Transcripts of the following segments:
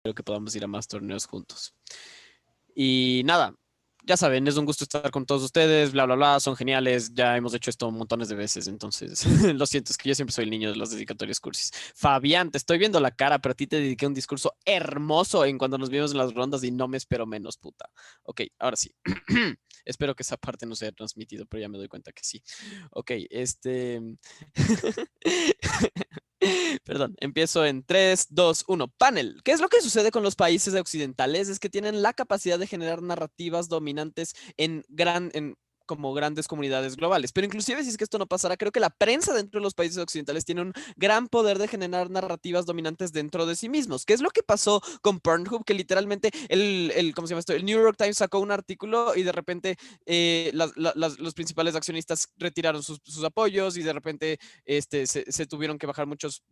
que podamos ir a más torneos juntos. Y nada, ya saben, es un gusto estar con todos ustedes, bla, bla, bla, son geniales, ya hemos hecho esto montones de veces, entonces lo siento, es que yo siempre soy el niño de las dedicatorias cursis. Fabián, te estoy viendo la cara, pero a ti te dediqué un discurso hermoso en cuando nos vimos en las rondas y no me espero menos, puta. Ok, ahora sí. Espero que esa parte no se haya transmitido, pero ya me doy cuenta que sí. Ok, Perdón, empiezo en 3, 2, 1. Panel. ¿Qué es lo que sucede con los países occidentales? Es que tienen la capacidad de generar narrativas dominantes en como grandes comunidades globales. Pero inclusive si es que esto no pasara, creo que la prensa dentro de los países occidentales tiene un gran poder de generar narrativas dominantes dentro de sí mismos. ¿Qué es lo que pasó con Pornhub? Que literalmente ¿cómo se llama esto? El New York Times sacó un artículo y de repente los principales accionistas retiraron sus apoyos y de repente se tuvieron que bajar muchos,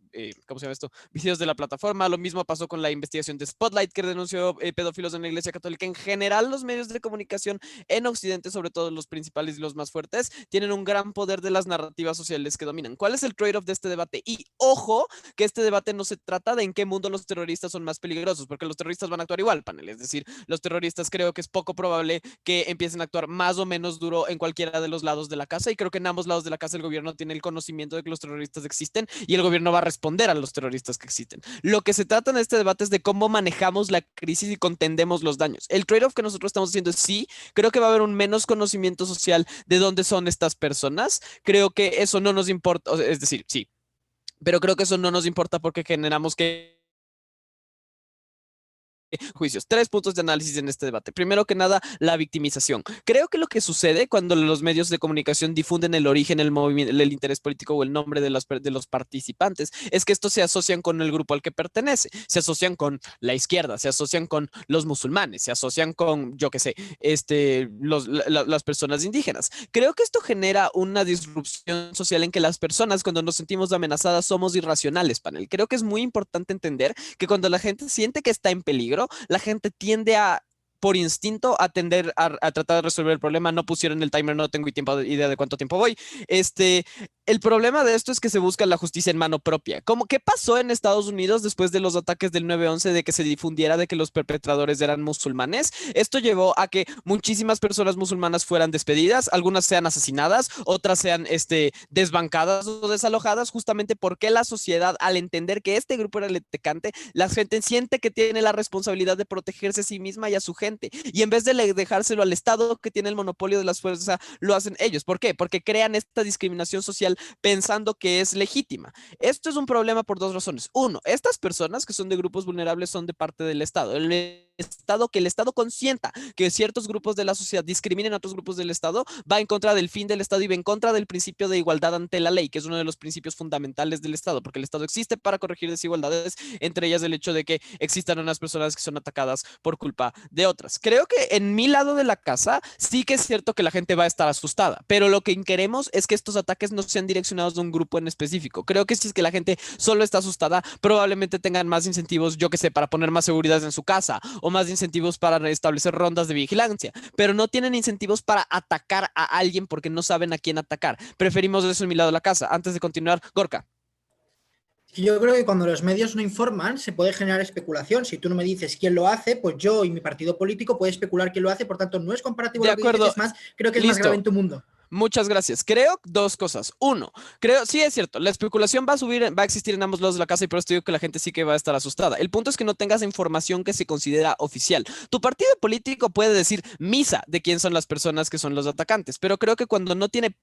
¿cómo se llama esto? Videos de la plataforma. Lo mismo pasó con la investigación de Spotlight, que denunció pedófilos en la Iglesia Católica. En general, los medios de comunicación en Occidente, sobre todo los principales y los más fuertes, tienen un gran poder de las narrativas sociales que dominan. ¿Cuál es el trade-off de este debate? Y ojo, que este debate no se trata de en qué mundo los terroristas son más peligrosos, porque los terroristas van a actuar igual, panel. Es decir, los terroristas creo que es poco probable que empiecen a actuar más o menos duro en cualquiera de los lados de la casa, y creo que en ambos lados de la casa el gobierno tiene el conocimiento de que los terroristas existen y el gobierno va a responder a los terroristas que existen. Lo que se trata en este debate es de cómo manejamos la crisis y contendemos los daños. El trade-off que nosotros estamos haciendo es sí, creo que va a haber un menos conocimiento social de dónde son estas personas. Creo que eso no nos importa, es decir, sí, pero creo que eso no nos importa porque generamos que juicios. 3 puntos de análisis en este debate. Primero que nada, la victimización. Creo que lo que sucede cuando los medios de comunicación difunden el origen, el movimiento, el interés político o el nombre de los participantes es que estos se asocian con el grupo al que pertenece, se asocian con la izquierda, se asocian con los musulmanes, se asocian con, yo qué sé, las personas indígenas. Creo que esto genera una disrupción social en que las personas, cuando nos sentimos amenazadas, somos irracionales, panel. Creo que es muy importante entender que cuando la gente siente que está en peligro, la gente tiende a, por instinto, a tender a tratar de resolver el problema. No pusieron el timer, no tengo idea de cuánto tiempo voy. El problema de esto es que se busca la justicia en mano propia. ¿Qué pasó en Estados Unidos después de los ataques del 9/11, de que se difundiera de que los perpetradores eran musulmanes? Esto llevó a que muchísimas personas musulmanas fueran despedidas, algunas sean asesinadas, otras sean desbancadas o desalojadas, justamente porque la sociedad, al entender que este grupo era el atacante, la gente siente que tiene la responsabilidad de protegerse a sí misma y a su gente. Y en vez de dejárselo al Estado, que tiene el monopolio de las fuerzas, lo hacen ellos. ¿Por qué? Porque crean esta discriminación social pensando que es legítima. Esto es un problema por dos razones. Uno, estas personas que son de grupos vulnerables son de parte del Estado. Que el Estado consienta que ciertos grupos de la sociedad discriminen a otros grupos del Estado, va en contra del fin del Estado y va en contra del principio de igualdad ante la ley, que es uno de los principios fundamentales del Estado, porque el Estado existe para corregir desigualdades, entre ellas el hecho de que existan unas personas que son atacadas por culpa de otras. Creo que en mi lado de la casa sí que es cierto que la gente va a estar asustada, pero lo que queremos es que estos ataques no sean direccionados a un grupo en específico. Creo que si es que la gente solo está asustada, probablemente tengan más incentivos, yo que sé, para poner más seguridad en su casa o más incentivos para establecer rondas de vigilancia, pero no tienen incentivos para atacar a alguien porque no saben a quién atacar. Preferimos eso en mi lado de la casa. Antes de continuar, Gorka. Yo creo que cuando los medios no informan se puede generar especulación. Si tú no me dices quién lo hace, pues yo y mi partido político puede especular quién lo hace. Por tanto, no es comparativo De lo que dices, acuerdo, es más, creo que es más grave listo. en tu mundo. Muchas gracias. Creo dos cosas. Uno, creo, sí es cierto, la especulación va a subir, va a existir en ambos lados de la casa y por eso digo que la gente sí que va a estar asustada. El punto es que no tengas información que se considera oficial. Tu partido político puede decir misa de quién son las personas que son los atacantes, pero creo que cuando no tiene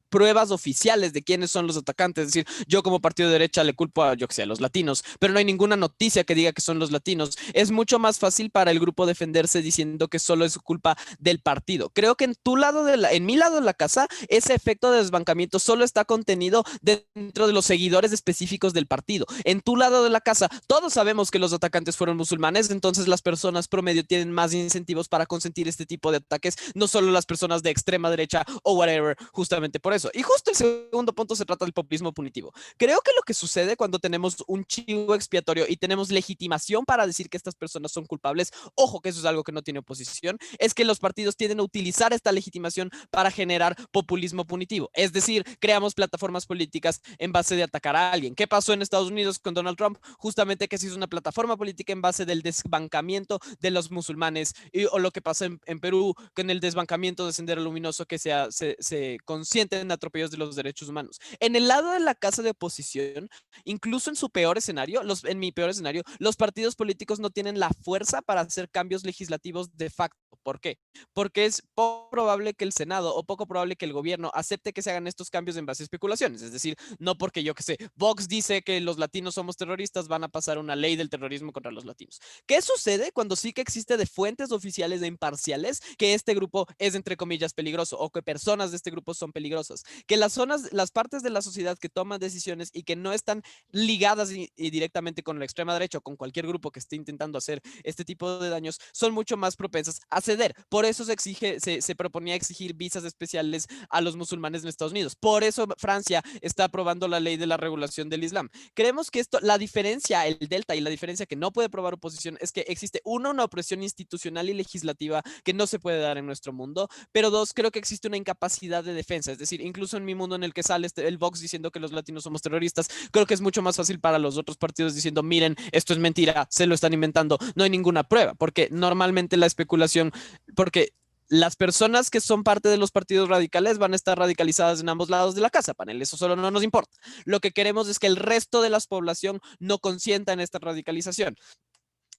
pruebas oficiales de quiénes son los atacantes. Es decir, yo como partido de derecha le culpo a, yo que sé, a los latinos, pero no hay ninguna noticia que diga que son los latinos. Es mucho más fácil para el grupo defenderse diciendo que solo es culpa del partido. Creo que en mi lado de la casa, ese efecto de desbancamiento solo está contenido dentro de los seguidores específicos del partido. En tu lado de la casa, todos sabemos que los atacantes fueron musulmanes, entonces las personas promedio tienen más incentivos para consentir este tipo de ataques, no solo las personas de extrema derecha o whatever, justamente por eso. eso. Y justo el segundo punto se trata del populismo punitivo. Creo que lo que sucede cuando tenemos un chivo expiatorio y tenemos legitimación para decir que estas personas son culpables, ojo que eso es algo que no tiene oposición, es que los partidos tienden a utilizar esta legitimación para generar populismo punitivo. Es decir, creamos plataformas políticas en base de atacar a alguien. ¿Qué pasó en Estados Unidos con Donald Trump? Justamente que se hizo una plataforma política en base del desbancamiento de los musulmanes, o lo que pasó en Perú con el desbancamiento de Sendero Luminoso, que se consienten atropellos de los derechos humanos. En el lado de la casa de oposición, incluso en su peor escenario, en mi peor escenario, los partidos políticos no tienen la fuerza para hacer cambios legislativos de facto. ¿Por qué? Porque es poco probable que el Senado o poco probable que el gobierno acepte que se hagan estos cambios en base a especulaciones. Es decir, no porque yo que sé, Vox dice que los latinos somos terroristas, van a pasar una ley del terrorismo contra los latinos. ¿Qué sucede cuando sí que existe de fuentes oficiales e imparciales que este grupo es entre comillas peligroso o que personas de este grupo son peligrosas? Que las partes de la sociedad que toman decisiones y que no están ligadas y directamente con la extrema derecha o con cualquier grupo que esté intentando hacer este tipo de daños, son mucho más propensas a ceder. Por eso se proponía exigir visas especiales a los musulmanes en Estados Unidos. Por eso Francia está aprobando la ley de la regulación del Islam. Creemos que la diferencia, el delta y la diferencia que no puede probar oposición es que existe una opresión institucional y legislativa que no se puede dar en nuestro mundo, pero dos, creo que existe una incapacidad de defensa. Es decir, incluso en mi mundo en el que sale el Vox diciendo que los latinos somos terroristas, creo que es mucho más fácil para los otros partidos diciendo, miren, esto es mentira, se lo están inventando, no hay ninguna prueba, porque normalmente la especulación, porque las personas que son parte de los partidos radicales van a estar radicalizadas en ambos lados de la casa, panel. Eso solo no nos importa. Lo que queremos es que el resto de la población no consienta en esta radicalización.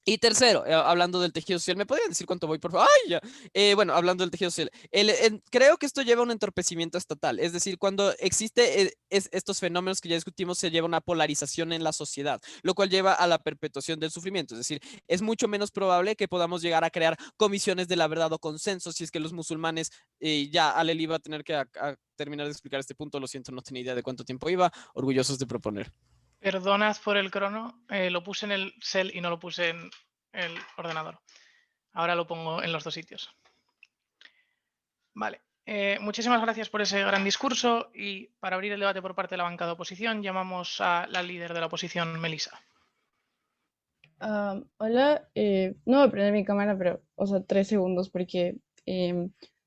Y tercero, hablando del tejido social, ¿me podrían decir cuánto voy, por favor? ¡Ay, ya! Bueno, hablando del tejido social, creo que esto lleva a un entorpecimiento estatal. Es decir, cuando existe estos fenómenos que ya discutimos, se lleva una polarización en la sociedad, lo cual lleva a la perpetuación del sufrimiento. Es decir, es mucho menos probable que podamos llegar a crear comisiones de la verdad o consensos si es que los musulmanes, ya Alel iba a tener que a terminar de explicar este punto. Lo siento, no tenía idea de cuánto tiempo iba. Orgullosos de proponer. Perdonad por el crono, lo puse en el cel y no lo puse en el ordenador. Ahora lo pongo en los dos sitios. Vale, muchísimas gracias por ese gran discurso y para abrir el debate por parte de la bancada de oposición llamamos a la líder de la oposición, Melissa. Hola, no voy a prender mi cámara, pero, o sea, 3 segundos porque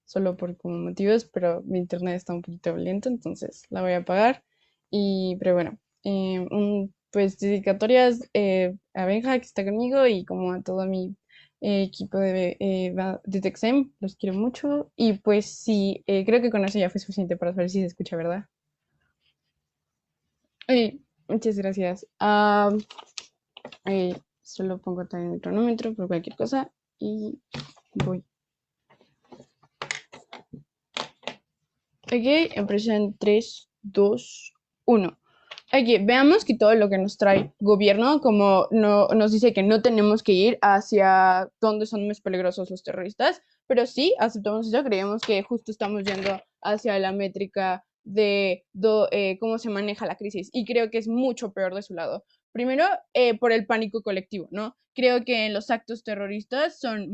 solo por como motivos, pero mi internet está un poquito lento, entonces la voy a apagar. Pero bueno, pues dedicatorias a Benja que está conmigo y como a todo mi equipo de Texem, los quiero mucho. Y pues sí, creo que con eso ya fue suficiente para saber si se escucha, ¿verdad? Muchas gracias. Solo pongo también el cronómetro por cualquier cosa y voy. Ok, empieza en 3, 2, 1. Aquí veamos que todo lo que nos trae gobierno, como no, nos dice que no tenemos que ir hacia donde son más peligrosos los terroristas, pero sí aceptamos eso, creemos que justo estamos yendo hacia la métrica de cómo se maneja la crisis y creo que es mucho peor de su lado. Primero, por el pánico colectivo, ¿no? Creo que los actos terroristas son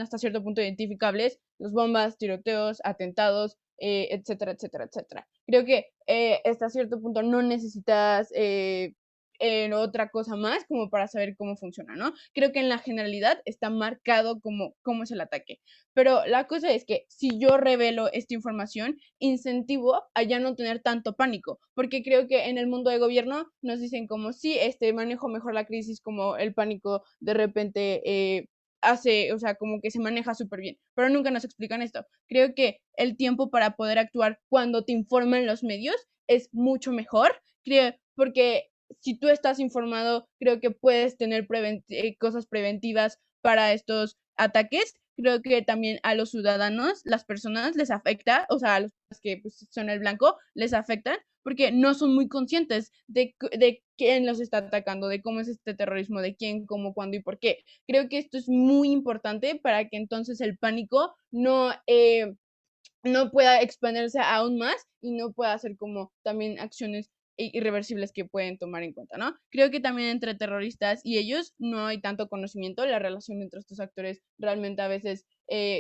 hasta cierto punto identificables, los bombas, tiroteos, atentados, etcétera, etcétera, etcétera. Creo que hasta cierto punto no necesitas otra cosa más como para saber cómo funciona, ¿no? Creo que en la generalidad está marcado cómo es el ataque. Pero la cosa es que si yo revelo esta información, incentivo a ya no tener tanto pánico, porque creo que en el mundo de gobierno nos dicen como sí, manejo mejor la crisis, como el pánico de repente hace, o sea, como que se maneja súper bien, pero nunca nos explican esto. Creo que el tiempo para poder actuar cuando te informan los medios es mucho mejor, creo, porque si tú estás informado, creo que puedes tener cosas preventivas para estos ataques. Creo que también a los ciudadanos, las personas les afecta, o sea, a los que pues, son el blanco, les afectan porque no son muy conscientes de quién los está atacando, de cómo es este terrorismo, de quién, cómo, cuándo y por qué. Creo que esto es muy importante para que entonces el pánico no pueda expandirse aún más y no pueda hacer como también acciones irreversibles que pueden tomar en cuenta, ¿no? Creo que también entre terroristas y ellos no hay tanto conocimiento, la relación entre estos actores realmente a veces,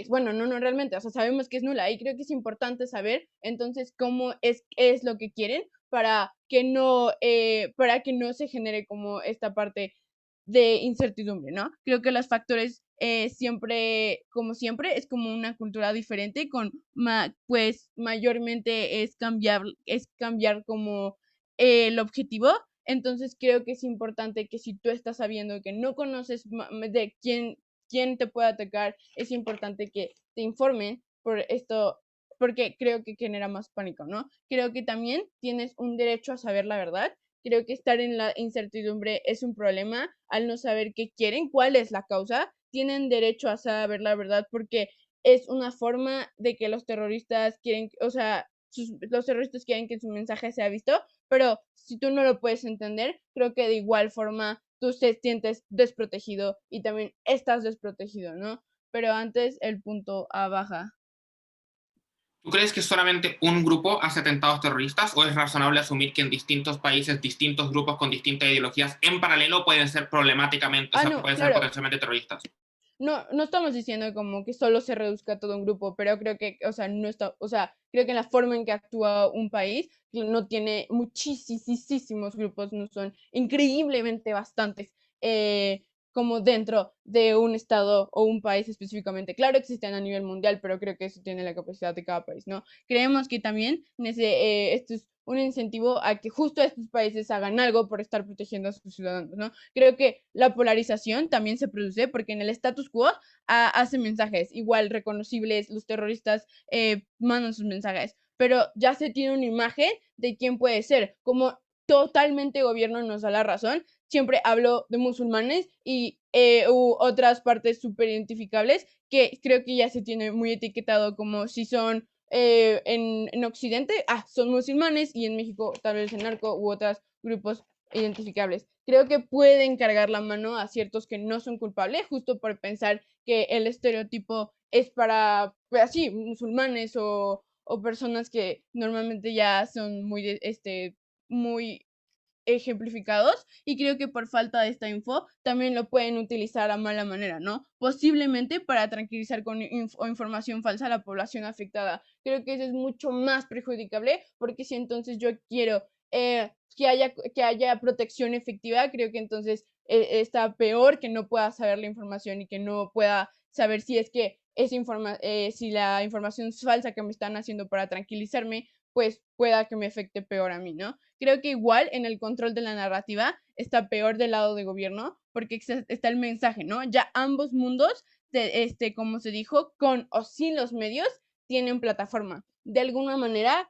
bueno, no realmente, o sea, sabemos que es nula y creo que es importante saber entonces cómo es lo que quieren para que no se genere como esta parte de incertidumbre, ¿no? Creo que los factores siempre, como siempre, es como una cultura diferente, pues mayormente es cambiar como el objetivo. Entonces creo que es importante que si tú estás sabiendo que no conoces de quién te puede atacar, es importante que te informen por esto, porque creo que genera más pánico, ¿no? Creo que también tienes un derecho a saber la verdad. Creo que estar en la incertidumbre es un problema al no saber qué quieren, cuál es la causa. Tienen derecho a saber la verdad porque es una forma de que los terroristas quieren, o sea, los terroristas quieren que su mensaje sea visto, pero si tú no lo puedes entender, creo que de igual forma tú te sientes desprotegido y también estás desprotegido, ¿no? Pero antes el punto A baja. ¿Tú crees que solamente un grupo hace atentados terroristas o es razonable asumir que en distintos países, distintos grupos con distintas ideologías en paralelo pueden ser problemáticamente, o sea, No, pueden ser claro. potencialmente terroristas? No estamos diciendo como que solo se reduzca a todo un grupo, pero creo que, o sea, no está, o sea, creo que en la forma en que actúa un país no tiene muchísimos grupos, no son increíblemente bastantes, como dentro de un estado o un país específicamente. Claro, existen a nivel mundial, pero creo que eso tiene la capacidad de cada país, ¿no? Creemos que también esto es un incentivo a que justo estos países hagan algo por estar protegiendo a sus ciudadanos, ¿no? Creo que la polarización también se produce porque en el status quo hace mensajes igual reconocibles, los terroristas mandan sus mensajes, pero ya se tiene una imagen de quién puede ser, como totalmente gobierno nos da la razón, siempre hablo de musulmanes y u otras partes súper identificables que creo que ya se tiene muy etiquetado como si son en Occidente, son musulmanes y en México tal vez en narco u otros grupos identificables. Creo que pueden cargar la mano a ciertos que no son culpables, justo por pensar que el estereotipo es para, pues así, musulmanes o personas que normalmente ya son muy ejemplificados y creo que por falta de esta info también lo pueden utilizar a mala manera, ¿no? Posiblemente para tranquilizar con información falsa a la población afectada. Creo que eso es mucho más perjudicable porque si entonces yo quiero que haya protección efectiva, creo que entonces está peor que no pueda saber la información y que no pueda saber si es que si la información es falsa que me están haciendo para tranquilizarme, pues pueda que me afecte peor a mí, ¿no? Creo que igual en el control de la narrativa está peor del lado de gobierno porque está el mensaje, ¿no? Ya ambos mundos, como se dijo, con o sin los medios, tienen plataforma. De alguna manera,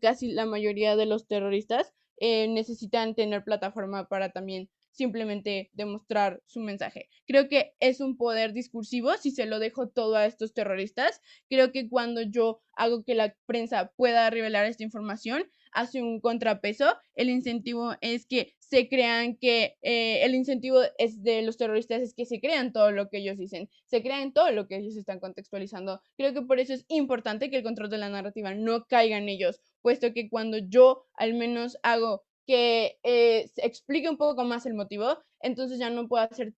casi la mayoría de los terroristas necesitan tener plataforma para también simplemente demostrar su mensaje. Creo que es un poder discursivo si se lo dejo todo a estos terroristas. Creo que cuando yo hago que la prensa pueda revelar esta información, hace un contrapeso. El incentivo es que se crean el incentivo es de los terroristas es que se crean todo lo que ellos dicen, se crean todo lo que ellos están contextualizando. Creo que por eso es importante que el control de la narrativa no caiga en ellos, puesto que cuando yo al menos hago que se explique un poco más el motivo, entonces ya no pueda ser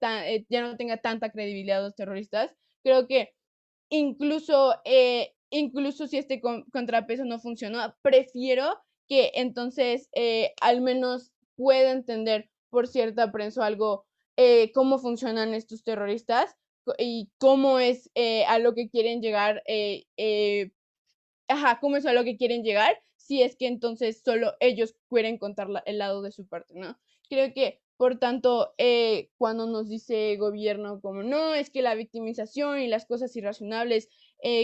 ya no tenga tanta credibilidad los terroristas. Creo que incluso si este contrapeso no funcionó, prefiero que entonces al menos pueda entender por cierta prensa algo cómo funcionan estos terroristas y cómo es a lo que quieren llegar, cómo es a lo que quieren llegar, si es que entonces solo ellos quieren contar el lado de su parte, ¿no? Creo que, por tanto, cuando nos dice gobierno como no, es que la victimización y las cosas irracionables,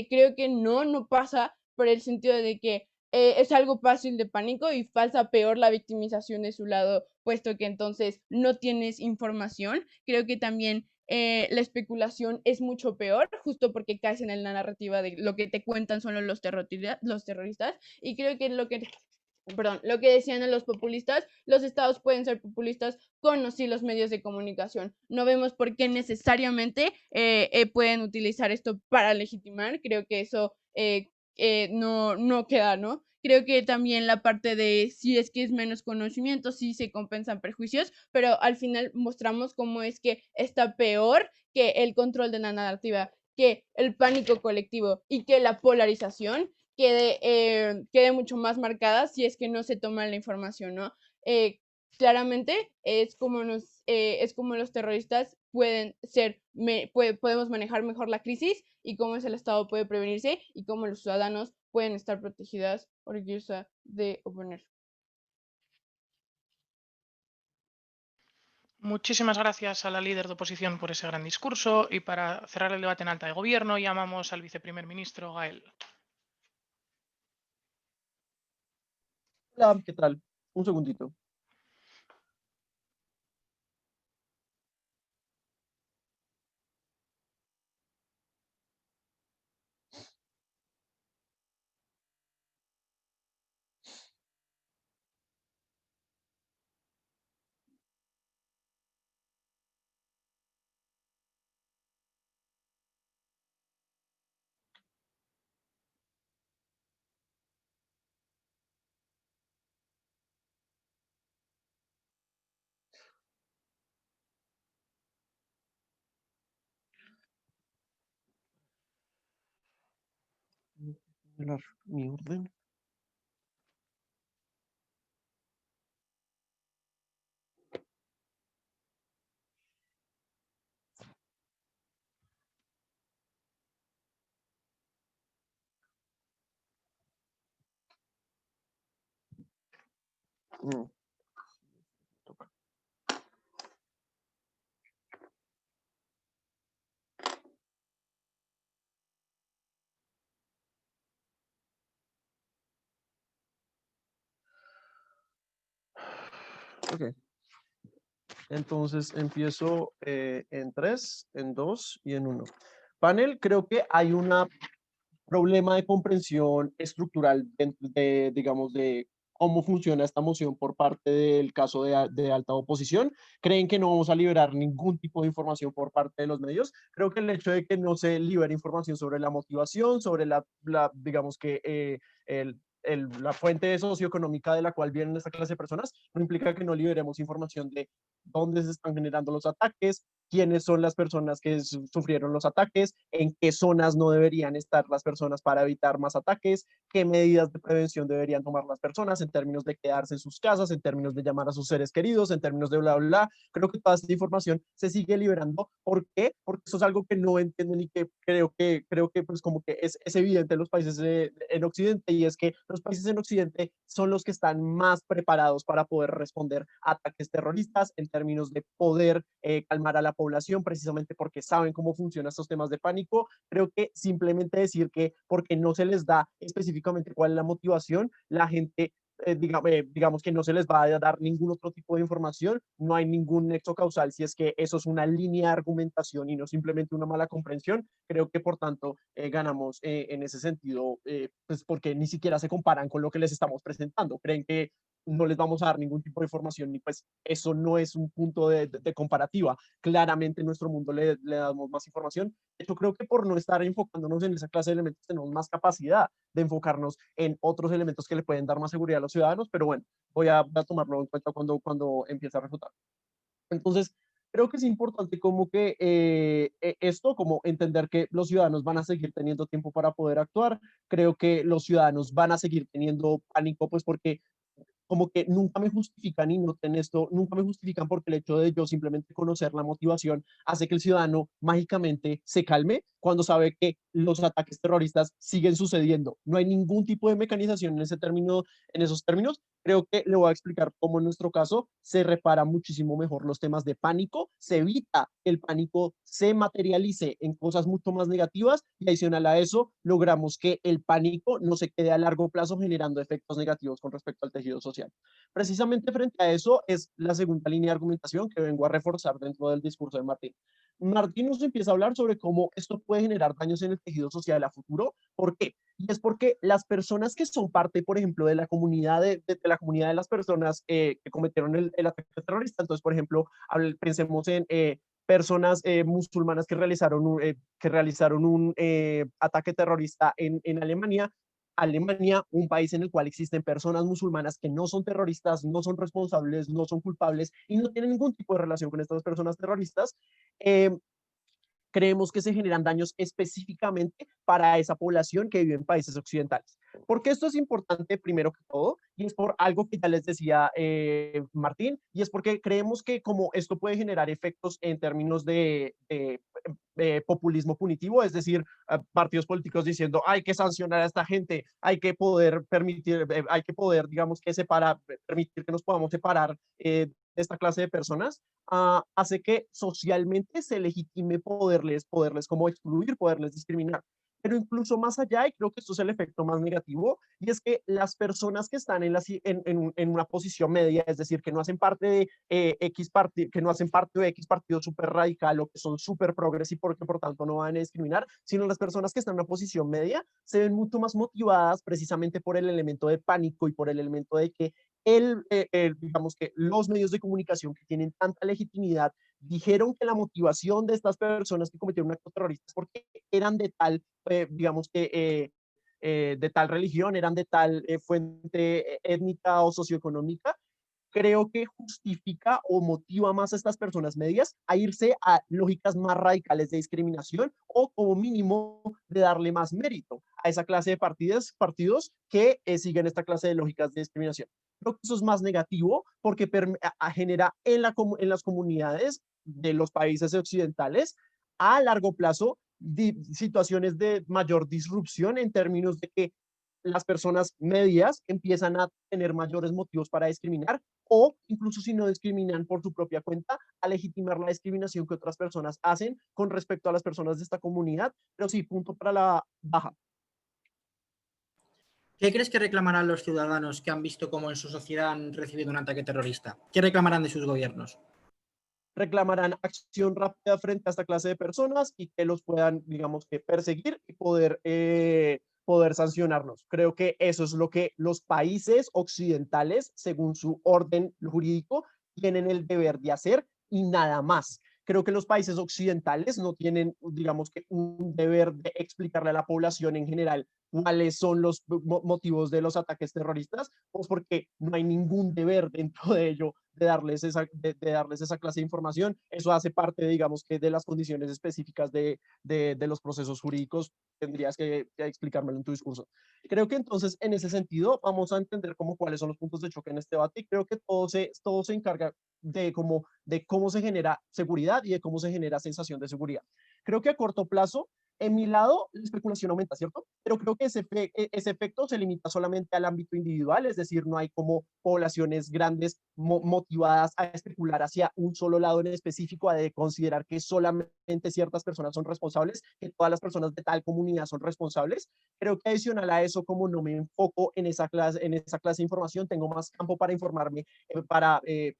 creo que no pasa por el sentido de que es algo fácil de pánico y falsa peor la victimización de su lado, puesto que entonces no tienes información. Creo que también la especulación es mucho peor, justo porque caes en la narrativa de lo que te cuentan solo los terroristas. Y creo que lo que decían los populistas, los estados pueden ser populistas con o sin los medios de comunicación. No vemos por qué necesariamente pueden utilizar esto para legitimar. Creo que eso no queda, ¿no? creo que también la parte de si es que es menos conocimiento, sí se compensan perjuicios, pero al final mostramos cómo es que está peor que el control de la narrativa, que el pánico colectivo y que la polarización quede mucho más marcada si es que no se toma la información, ¿no? Claramente es como los terroristas pueden ser, podemos manejar mejor la crisis y cómo es el Estado puede prevenirse y cómo los ciudadanos pueden estar protegidas orgullosa de oponer. Muchísimas gracias a la líder de oposición por ese gran discurso y para cerrar el debate en alta de gobierno llamamos al viceprimer ministro Gael. Hola, ¿qué tal? Un segundito. Mi orden. Mm, toca. Ok. Entonces empiezo en 3, en 2 y en 1. Panel, creo que hay un problema de comprensión estructural digamos, de cómo funciona esta moción por parte del caso de alta oposición. ¿Creen que no vamos a liberar ningún tipo de información por parte de los medios? Creo que el hecho de que no se libere información sobre la motivación, sobre digamos que la fuente socioeconómica de la cual vienen esta clase de personas, no implica que no liberemos información de dónde se están generando los ataques, quiénes son las personas que sufrieron los ataques, en qué zonas no deberían estar las personas para evitar más ataques, qué medidas de prevención deberían tomar las personas en términos de quedarse en sus casas, en términos de llamar a sus seres queridos, en términos de bla, bla, bla. Creo que toda esta información se sigue liberando. ¿Por qué? Porque eso es algo que no entienden y que creo que pues como que es evidente en los países en Occidente, y es que los países en Occidente son los que están más preparados para poder responder a ataques terroristas en términos de poder calmar a la población, precisamente porque saben cómo funcionan estos temas de pánico. Creo que simplemente decir que porque no se les da específicamente cuál es la motivación, la gente digamos que no se les va a dar ningún otro tipo de información, no hay ningún nexo causal si es que eso es una línea de argumentación y no simplemente una mala comprensión. Creo que por tanto ganamos en ese sentido, pues porque ni siquiera se comparan con lo que les estamos presentando. Creen que no les vamos a dar ningún tipo de información y pues eso no es un punto de comparativa. Claramente en nuestro mundo le damos más información. De hecho, creo que por no estar enfocándonos en esa clase de elementos tenemos más capacidad de enfocarnos en otros elementos que le pueden dar más seguridad a los ciudadanos, pero bueno, voy a tomarlo en cuenta cuando empiece a refutar. Entonces, creo que es importante como que esto, como entender que los ciudadanos van a seguir teniendo tiempo para poder actuar. Creo que los ciudadanos van a seguir teniendo pánico, pues porque como que nunca me justifican, y noten esto, nunca me justifican porque el hecho de yo simplemente conocer la motivación hace que el ciudadano mágicamente se calme cuando sabe que los ataques terroristas siguen sucediendo. No hay ningún tipo de mecanización en ese término, en esos términos. Creo que le voy a explicar cómo en nuestro caso se repara muchísimo mejor los temas de pánico, se evita que el pánico se materialice en cosas mucho más negativas, y adicional a eso logramos que el pánico no se quede a largo plazo generando efectos negativos con respecto al tejido social. Precisamente frente a eso es la segunda línea de argumentación que vengo a reforzar dentro del discurso de Martín. Martín nos empieza a hablar sobre cómo esto puede generar daños en el tejido social a futuro. ¿Por qué? Y es porque las personas que son parte, por ejemplo, de la comunidad de la comunidad de las personas que cometieron el ataque terrorista, entonces, por ejemplo, pensemos en personas musulmanas que realizaron un ataque terrorista en Alemania, Alemania, un país en el cual existen personas musulmanas que no son terroristas, no son responsables, no son culpables y no tienen ningún tipo de relación con estas personas terroristas, creemos que se generan daños específicamente para esa población que vive en países occidentales. Porque esto es importante primero que todo, y es por algo que ya les decía Martín, y es porque creemos que como esto puede generar efectos en términos de populismo punitivo, es decir, partidos políticos diciendo hay que sancionar a esta gente, hay que poder permitir, hay que poder, digamos, que permitir que nos podamos separar de esta clase de personas, hace que socialmente se legitime poderles como excluir, poderles discriminar. Pero incluso más allá, y creo que esto es el efecto más negativo, y es que las personas que están en una posición media, es decir, que no hacen parte de X partido, que no hacen parte de X partido súper radical o que son súper progresivos porque por tanto no van a discriminar, sino las personas que están en una posición media se ven mucho más motivadas precisamente por el elemento de pánico y por el elemento de que digamos que los medios de comunicación que tienen tanta legitimidad dijeron que la motivación de estas personas que cometieron actos terroristas porque eran de tal, digamos que de tal religión, eran de tal fuente étnica o socioeconómica, creo que justifica o motiva más a estas personas medias a irse a lógicas más radicales de discriminación o como mínimo de darle más mérito a esa clase de partidos que siguen esta clase de lógicas de discriminación. Creo que eso es más negativo porque genera en las comunidades de los países occidentales a largo plazo situaciones de mayor disrupción en términos de que las personas medias empiezan a tener mayores motivos para discriminar o incluso si no discriminan por su propia cuenta, a legitimar la discriminación que otras personas hacen con respecto a las personas de esta comunidad, pero sí, punto para la baja. ¿Qué crees que reclamarán los ciudadanos que han visto cómo en su sociedad han recibido un ataque terrorista? ¿Qué reclamarán de sus gobiernos? Reclamarán acción rápida frente a esta clase de personas y que los puedan, digamos, que perseguir y poder sancionarnos. Creo que eso es lo que los países occidentales, según su orden jurídico, tienen el deber de hacer y nada más. Creo que los países occidentales no tienen, digamos, que un deber de explicarle a la población en general cuáles son los motivos de los ataques terroristas, pues porque no hay ningún deber dentro de ello de darles esa clase de información. Eso hace parte, digamos, que de las condiciones específicas de los procesos jurídicos. Tendrías que explicármelo en tu discurso. Creo que entonces, en ese sentido, vamos a entender cuáles son los puntos de choque en este debate y creo que todo se encarga de cómo se genera seguridad y de cómo se genera sensación de seguridad. Creo que a corto plazo, en mi lado, la especulación aumenta, ¿cierto? Pero creo que ese efecto se limita solamente al ámbito individual, es decir, no hay como poblaciones grandes motivadas a especular hacia un solo lado en específico, a de considerar que solamente ciertas personas son responsables, que todas las personas de tal comunidad son responsables. Creo que adicional a eso, como no me enfoco en esa clase de información, tengo más campo para informarme, para que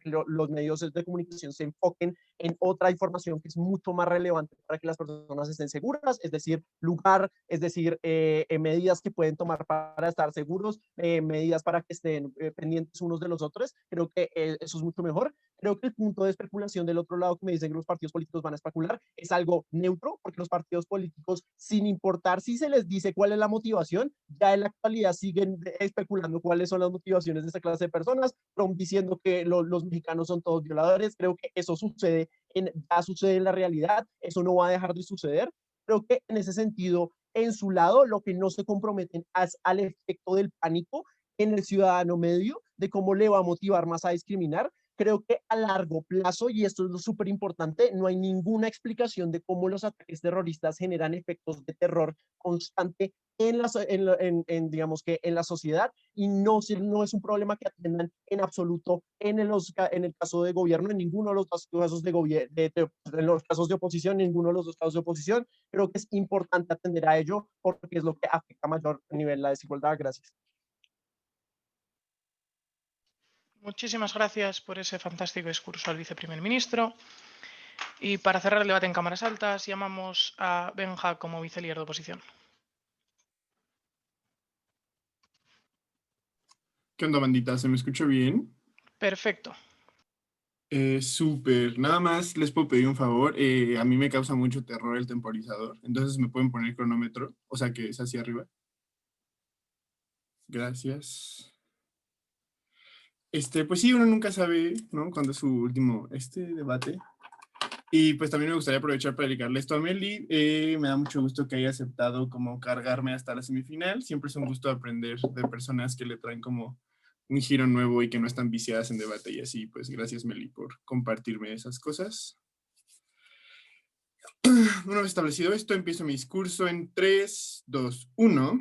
los medios de comunicación se enfoquen en otra información que es mucho más relevante para que las personas estén seguras, es decir, lugar, es decir, medidas que pueden tomar para estar seguros, medidas para que estén pendientes unos de los otros. Creo que eso es mucho mejor. Creo que el punto de especulación del otro lado que me dicen que los partidos políticos van a especular es algo neutro, porque los partidos políticos, sin importar si se les dice cuál es la motivación, ya en la actualidad siguen especulando cuáles son las motivaciones de esta clase de personas, diciendo que los mexicanos son todos violadores. Creo que eso ya sucede en la realidad, eso no va a dejar de suceder. Creo que en ese sentido, en su lado, lo que no se comprometen es al efecto del pánico en el ciudadano medio, de cómo le va a motivar más a discriminar. Creo que a largo plazo, y esto es lo súper importante, no hay ninguna explicación de cómo los ataques terroristas generan efectos de terror constante digamos que en la sociedad, y no es un problema que atiendan en absoluto en el caso de gobierno, en ninguno de los casos de gobierno, en los casos de oposición, en ninguno de los dos casos de oposición. Creo que es importante atender a ello porque es lo que afecta a mayor nivel la desigualdad. Gracias. Muchísimas gracias por ese fantástico discurso al viceprimer ministro. Y para cerrar el debate en cámaras altas, llamamos a Benja como vicelíder de oposición. ¿Qué onda, bandita? ¿Se me escucha bien? Perfecto. Súper. Nada más les puedo pedir un favor. A mí me causa mucho terror el temporizador. Entonces, ¿me pueden poner cronómetro? O sea, que es hacia arriba. Gracias. Pues sí, uno nunca sabe, ¿no? Cuándo es su último debate. Y pues también me gustaría aprovechar para dedicarle esto a Meli. Me da mucho gusto que haya aceptado como cargarme hasta la semifinal. Siempre es un gusto aprender de personas que le traen como un giro nuevo y que no están viciadas en debate y así. Pues gracias, Meli, por compartirme esas cosas. Una vez establecido esto, empiezo mi discurso en 3, 2, 1.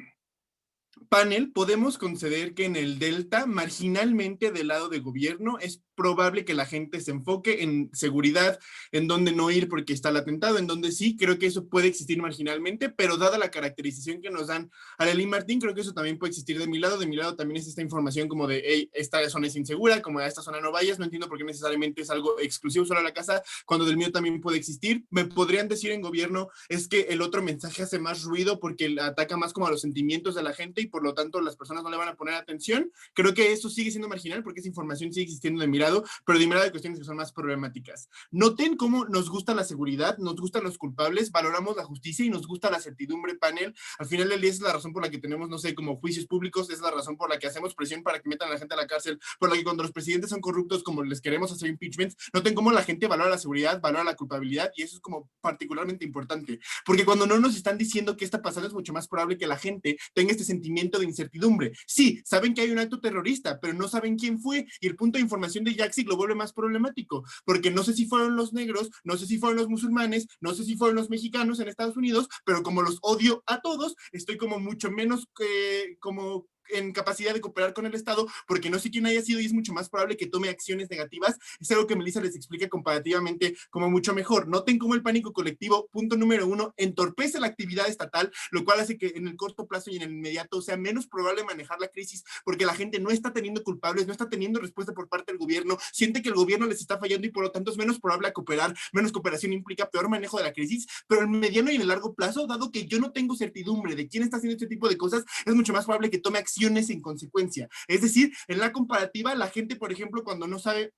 Panel, podemos conceder que en el Delta, marginalmente del lado de gobierno, es probable que la gente se enfoque en seguridad, en dónde no ir porque está el atentado, en donde sí, creo que eso puede existir marginalmente, pero dada la caracterización que nos dan Arely y Martín, creo que eso también puede existir de mi lado. De mi lado también es esta información como de, hey, esta zona es insegura, como a esta zona no vayas, no entiendo por qué necesariamente es algo exclusivo solo a la casa, cuando del mío también puede existir. Me podrían decir en gobierno, es que el otro mensaje hace más ruido porque ataca más como a los sentimientos de la gente y por lo tanto las personas no le van a poner atención. Creo que eso sigue siendo marginal porque esa información sigue existiendo de mi lado, pero de mi lado hay cuestiones que son más problemáticas. Noten cómo nos gusta la seguridad, nos gustan los culpables, valoramos la justicia y nos gusta la certidumbre. Panel, al final del día es la razón por la que tenemos, no sé, como juicios públicos, es la razón por la que hacemos presión para que metan a la gente a la cárcel, por la que cuando los presidentes son corruptos, como les queremos hacer impeachments, noten cómo la gente valora la seguridad, valora la culpabilidad, y eso es como particularmente importante, porque cuando no nos están diciendo qué está pasando, es mucho más probable que la gente tenga este sentimiento de incertidumbre. Sí, saben que hay un acto terrorista, pero no saben quién fue, y el punto de información de Jaxi lo vuelve más problemático, porque no sé si fueron los negros, no sé si fueron los musulmanes, no sé si fueron los mexicanos en Estados Unidos, pero como los odio a todos, estoy como mucho menos como en capacidad de cooperar con el Estado, porque no sé quién haya sido y es mucho más probable que tome acciones negativas. Es algo que Melissa les explica comparativamente como mucho mejor. Noten cómo el pánico colectivo, punto número 1, entorpece la actividad estatal, lo cual hace que en el corto plazo y en el inmediato sea menos probable manejar la crisis, porque la gente no está teniendo culpables, no está teniendo respuesta por parte del gobierno, siente que el gobierno les está fallando y por lo tanto es menos probable a cooperar. Menos cooperación implica peor manejo de la crisis, pero en el mediano y en el largo plazo, dado que yo no tengo certidumbre de quién está haciendo este tipo de cosas, es mucho más probable que tome acciones en consecuencia. Es decir, en la comparativa, la gente, por ejemplo, cuando no sabe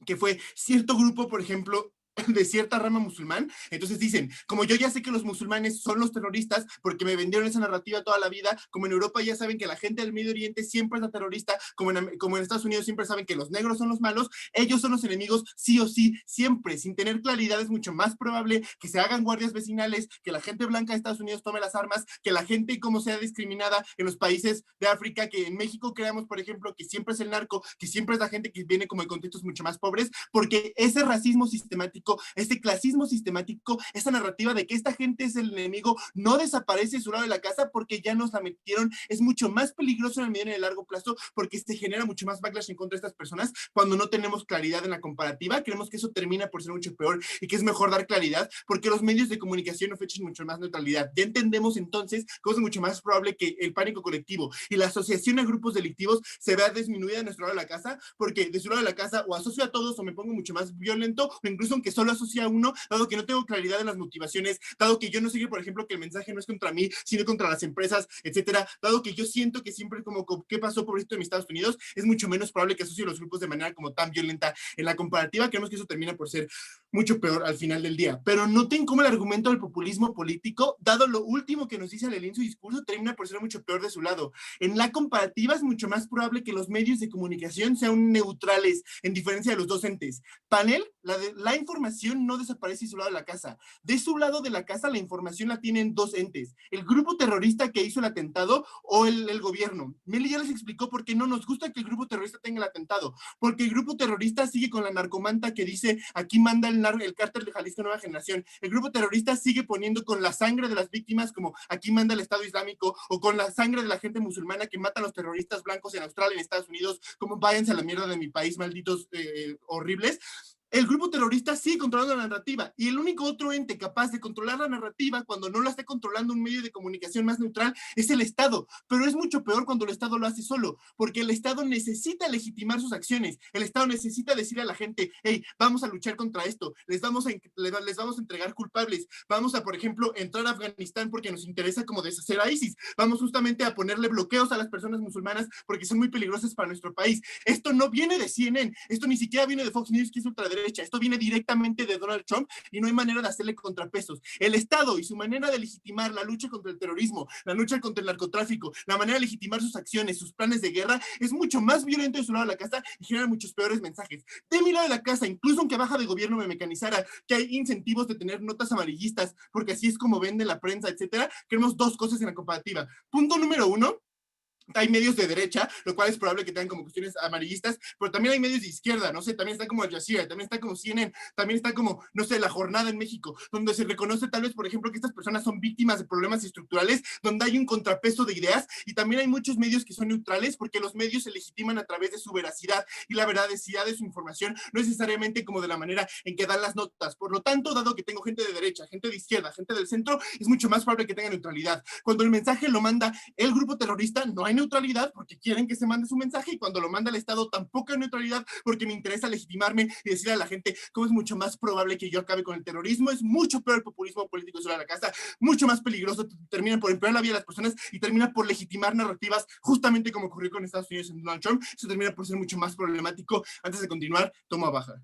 que fue cierto grupo, por ejemplo, de cierta rama musulmán, entonces dicen, como yo ya sé que los musulmanes son los terroristas porque me vendieron esa narrativa toda la vida, como en Europa ya saben que la gente del Medio Oriente siempre es la terrorista, como en Estados Unidos siempre saben que los negros son los malos, ellos son los enemigos, sí o sí, siempre, sin tener claridad es mucho más probable que se hagan guardias vecinales, que la gente blanca de Estados Unidos tome las armas, que la gente como sea discriminada en los países de África, que en México creamos, por ejemplo, que siempre es el narco, que siempre es la gente que viene como de contextos mucho más pobres, porque ese racismo sistemático, este clasismo sistemático, esta narrativa de que esta gente es el enemigo, no desaparece de su lado de la casa porque ya nos la metieron, es mucho más peligroso en el mediano y el largo plazo porque se genera mucho más backlash en contra de estas personas cuando no tenemos claridad en la comparativa. Creemos que eso termina por ser mucho peor y que es mejor dar claridad porque los medios de comunicación ofrecen mucho más neutralidad. Ya entendemos entonces que es mucho más probable que el pánico colectivo y la asociación a grupos delictivos se vea disminuida de nuestro lado de la casa, porque de su lado de la casa o asocio a todos o me pongo mucho más violento, o incluso aunque solo asocia a uno, dado que no tengo claridad en las motivaciones, dado que yo no sé que, por ejemplo, que el mensaje no es contra mí, sino contra las empresas, etcétera, dado que yo siento que siempre como, ¿qué pasó por esto en Estados Unidos? Es mucho menos probable que asocie a los grupos de manera como tan violenta. En la comparativa, creemos que eso termina por ser mucho peor al final del día. Pero noten cómo el argumento del populismo político, dado lo último que nos dice Arely en su discurso, termina por ser mucho peor de su lado. En la comparativa es mucho más probable que los medios de comunicación sean neutrales, en diferencia de los dos entes. Panel, la información no desaparece de su lado de la casa. De su lado de la casa, la información la tienen dos entes: el grupo terrorista que hizo el atentado o el gobierno. Meli ya les explicó por qué no nos gusta que el grupo terrorista tenga el atentado, porque el grupo terrorista sigue con la narcomanta que dice, aquí manda el cártel de Jalisco Nueva Generación. El grupo terrorista sigue poniendo con la sangre de las víctimas como aquí manda el Estado Islámico, o con la sangre de la gente musulmana que matan a los terroristas blancos en Australia, en Estados Unidos, como váyanse a la mierda de mi país, malditos horribles. El grupo terrorista sigue controlando la narrativa y el único otro ente capaz de controlar la narrativa cuando no la esté controlando un medio de comunicación más neutral es el Estado, pero es mucho peor cuando el Estado lo hace solo, porque el Estado necesita legitimar sus acciones, el Estado necesita decirle a la gente, hey, vamos a luchar contra esto, les vamos a entregar culpables, vamos a, por ejemplo, entrar a Afganistán porque nos interesa como deshacer a ISIS, vamos justamente a ponerle bloqueos a las personas musulmanas porque son muy peligrosas para nuestro país. Esto no viene de CNN, esto ni siquiera viene de Fox News, que es ultraderecha. derecha. Esto viene directamente de Donald Trump y no hay manera de hacerle contrapesos. El Estado y su manera de legitimar la lucha contra el terrorismo, la lucha contra el narcotráfico, la manera de legitimar sus acciones, sus planes de guerra, es mucho más violento de su lado de la casa y genera muchos peores mensajes. De mi lado de la casa, incluso aunque Baja de Gobierno me mecanizara que hay incentivos de tener notas amarillistas, porque así es como vende la prensa, etcétera, queremos dos cosas en la comparativa. Punto número 1, hay medios de derecha, lo cual es probable que tengan como cuestiones amarillistas, pero también hay medios de izquierda, no sé, también está como Al Jazeera, también está como CNN, también está como, no sé, La Jornada en México, donde se reconoce tal vez, por ejemplo, que estas personas son víctimas de problemas estructurales, donde hay un contrapeso de ideas, y también hay muchos medios que son neutrales, porque los medios se legitiman a través de su veracidad, y la veracidad de su información no necesariamente como de la manera en que dan las notas. Por lo tanto, dado que tengo gente de derecha, gente de izquierda, gente del centro, es mucho más probable que tenga neutralidad. Cuando el mensaje lo manda el grupo terrorista, no hay neutralidad porque quieren que se mande su mensaje, y cuando lo manda el Estado tampoco hay neutralidad porque me interesa legitimarme y decirle a la gente cómo es mucho más probable que yo acabe con el terrorismo. Es mucho peor el populismo político sobre la casa, mucho más peligroso, termina por empeorar la vida de las personas y termina por legitimar narrativas, justamente como ocurrió con Estados Unidos en Donald Trump. Eso termina por ser mucho más problemático. Antes de continuar, tomo a Baja.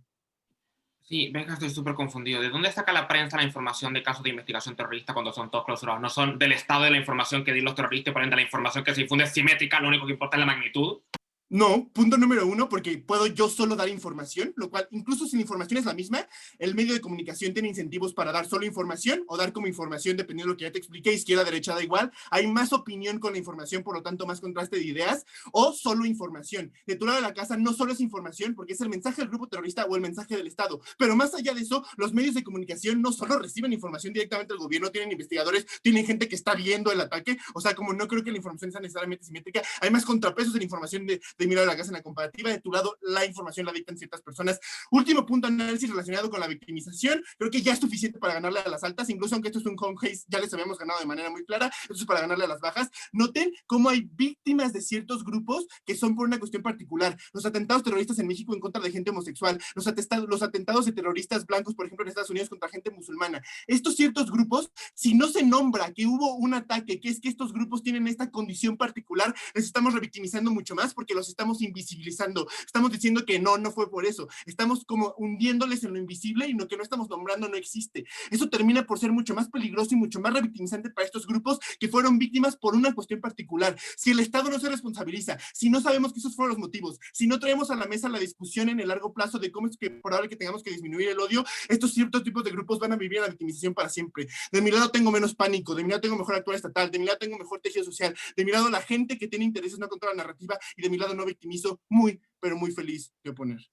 Sí, Benja, estoy súper confundido. ¿De dónde saca la prensa la información de casos de investigación terrorista cuando son todos clausurados? ¿No son del estado de la información que di los terroristas, por ende la información que se difunde es simétrica, lo único que importa es la magnitud? No, punto número 1, porque puedo yo solo dar información, lo cual, incluso si la información es la misma, el medio de comunicación tiene incentivos para dar solo información o dar como información, dependiendo de lo que ya te expliqué, izquierda, derecha, da igual. Hay más opinión con la información, por lo tanto, más contraste de ideas, o solo información. De tu lado de la casa, no solo es información, porque es el mensaje del grupo terrorista o el mensaje del Estado. Pero más allá de eso, los medios de comunicación no solo reciben información directamente del gobierno, tienen investigadores, tienen gente que está viendo el ataque. O sea, como no creo que la información sea necesariamente simétrica, hay más contrapesos en información de mi lado de la casa en la comparativa. De tu lado, la información la dictan ciertas personas. Último punto, análisis relacionado con la victimización. Creo que ya es suficiente para ganarle a las altas, incluso aunque esto es un home case, ya les habíamos ganado de manera muy clara. Esto es para ganarle a las bajas. Noten cómo hay víctimas de ciertos grupos que son por una cuestión particular. Los atentados terroristas en México en contra de gente homosexual, los atentados de terroristas blancos, por ejemplo, en Estados Unidos contra gente musulmana. Estos ciertos grupos, si no se nombra que hubo un ataque, que es que estos grupos tienen esta condición particular, les estamos revictimizando mucho más porque los estamos invisibilizando. Estamos diciendo que no fue por eso. Estamos como hundiéndoles en lo invisible y lo que no estamos nombrando no existe. Eso termina por ser mucho más peligroso y mucho más revictimizante para estos grupos que fueron víctimas por una cuestión particular. Si el Estado no se responsabiliza, si no sabemos que esos fueron los motivos, si no traemos a la mesa la discusión en el largo plazo de cómo es que probable que tengamos que disminuir el odio, estos ciertos tipos de grupos van a vivir en la victimización para siempre. De mi lado tengo menos pánico, de mi lado tengo mejor actuar estatal, de mi lado tengo mejor tejido social, de mi lado la gente que tiene intereses no contra la narrativa, y de mi lado no victimizo, muy, pero muy feliz de oponer.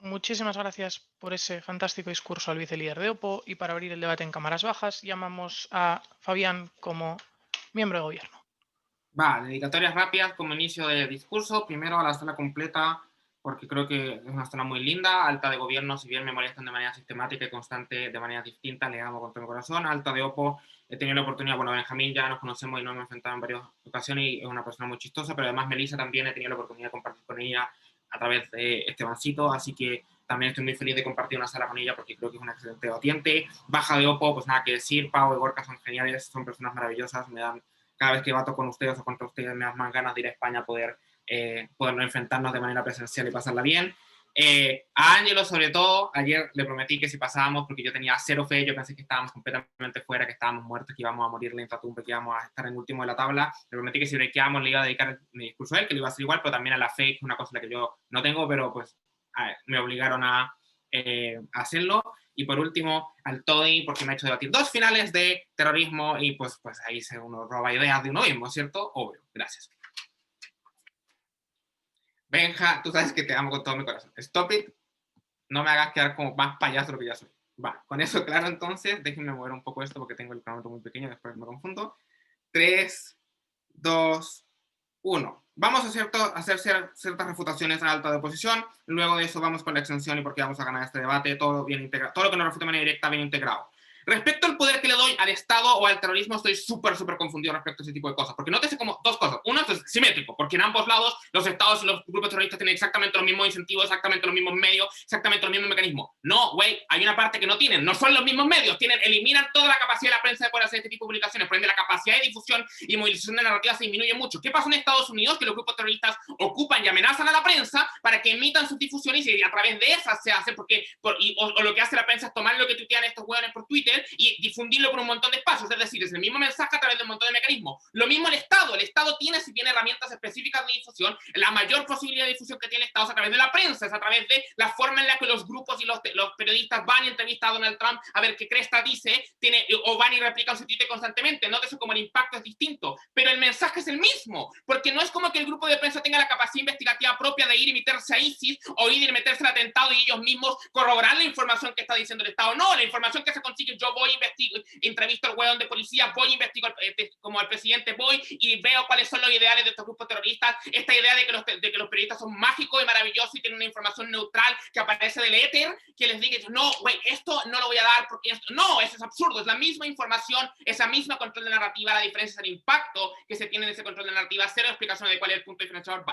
Muchísimas gracias por ese fantástico discurso al vicelíder de OPO, y para abrir el debate en cámaras bajas llamamos a Fabián como miembro de gobierno. Va, dedicatorias rápidas como inicio de discurso. Primero a la sala completa, porque creo que es una zona muy linda. Alta de gobierno, si bien me molestan de manera sistemática y constante, de manera distinta, le amo con todo mi corazón. Alta de OPO, he tenido la oportunidad, bueno, Benjamín ya nos conocemos y nos hemos enfrentado en varias ocasiones y es una persona muy chistosa, pero además Melissa también he tenido la oportunidad de compartir con ella a través de Estebancito, así que también estoy muy feliz de compartir una sala con ella porque creo que es una excelente debatiente. Baja de OPO, pues nada que decir, Pau y Gorka son geniales, son personas maravillosas, me dan, cada vez que bato con ustedes o contra ustedes, me dan más ganas de ir a España a podernos enfrentarnos de manera presencial y pasarla bien. A Ángelo, sobre todo, ayer le prometí que si pasábamos, porque yo tenía cero fe, yo pensé que estábamos completamente fuera, que estábamos muertos, que íbamos a morir en Intratumbe, que íbamos a estar en último de la tabla. Le prometí que si brequeábamos le iba a dedicar mi discurso a él, que lo iba a hacer igual, pero también a la fe, que es una cosa en la que yo no tengo, pero pues me obligaron a hacerlo. Y por último, al Toddy, porque me ha hecho debatir 2 finales de terrorismo y pues ahí uno roba ideas de uno mismo, ¿cierto? Obvio. Gracias. Benja, tú sabes que te amo con todo mi corazón. Stop it. No me hagas quedar como más payaso de lo que ya soy. Va, con eso claro, entonces, déjenme mover un poco esto porque tengo el cronómetro muy pequeño, después me confundo. 3, 2, 1. Vamos a hacer ciertas refutaciones a alta de oposición. Luego de eso vamos con la extensión y por qué vamos a ganar este debate. Todo bien integrado. Todo lo que nos refute de manera directa bien integrado. Respecto al poder que le doy al Estado o al terrorismo, estoy súper confundido respecto a ese tipo de cosas. Porque nótese como dos cosas. Uno, esto es simétrico, porque en ambos lados los estados y los grupos terroristas tienen exactamente los mismos incentivos, exactamente los mismos medios, exactamente los mismos mecanismos. No, güey, hay una parte que no tienen. No son los mismos medios. Eliminan toda la capacidad de la prensa de poder hacer este tipo de publicaciones. Por ende, la capacidad de difusión y movilización de narrativa se disminuye mucho. ¿Qué pasa en Estados Unidos? Que los grupos terroristas ocupan y amenazan a la prensa para que emitan sus difusiones y a través de esas se hace o lo que hace la prensa es tomar lo que tuitean estos hueones por Twitter y difundirlo por un montón de espacios, es decir, es el mismo mensaje a través de un montón de mecanismos. Lo mismo el Estado tiene, si bien herramientas específicas de difusión, la mayor posibilidad de difusión que tiene el Estado es a través de la prensa, es a través de la forma en la que los grupos y los periodistas van y entrevistan a Donald Trump a ver qué cresta dice, o van y replican su Twitter constantemente. Nótese como el impacto es distinto, pero el mensaje es el mismo, porque no es como que el grupo de prensa tenga la capacidad investigativa propia de ir y meterse a ISIS o ir y meterse al atentado y ellos mismos corroborar la información que está diciendo el Estado. No, la información que se consigue, yo voy, investigo, entrevisto al hueón de policía, voy, investigo como al presidente, voy y veo cuáles son los ideales de estos grupos terroristas. Esta idea de que los periodistas son mágicos y maravillosos y tienen una información neutral que aparece del éter, que les diga, no, güey, esto no lo voy a dar porque esto... No, eso es absurdo, es la misma información, esa misma control de narrativa, la diferencia es el impacto que se tiene en ese control de narrativa, cero explicación de cuál es el punto diferenciador.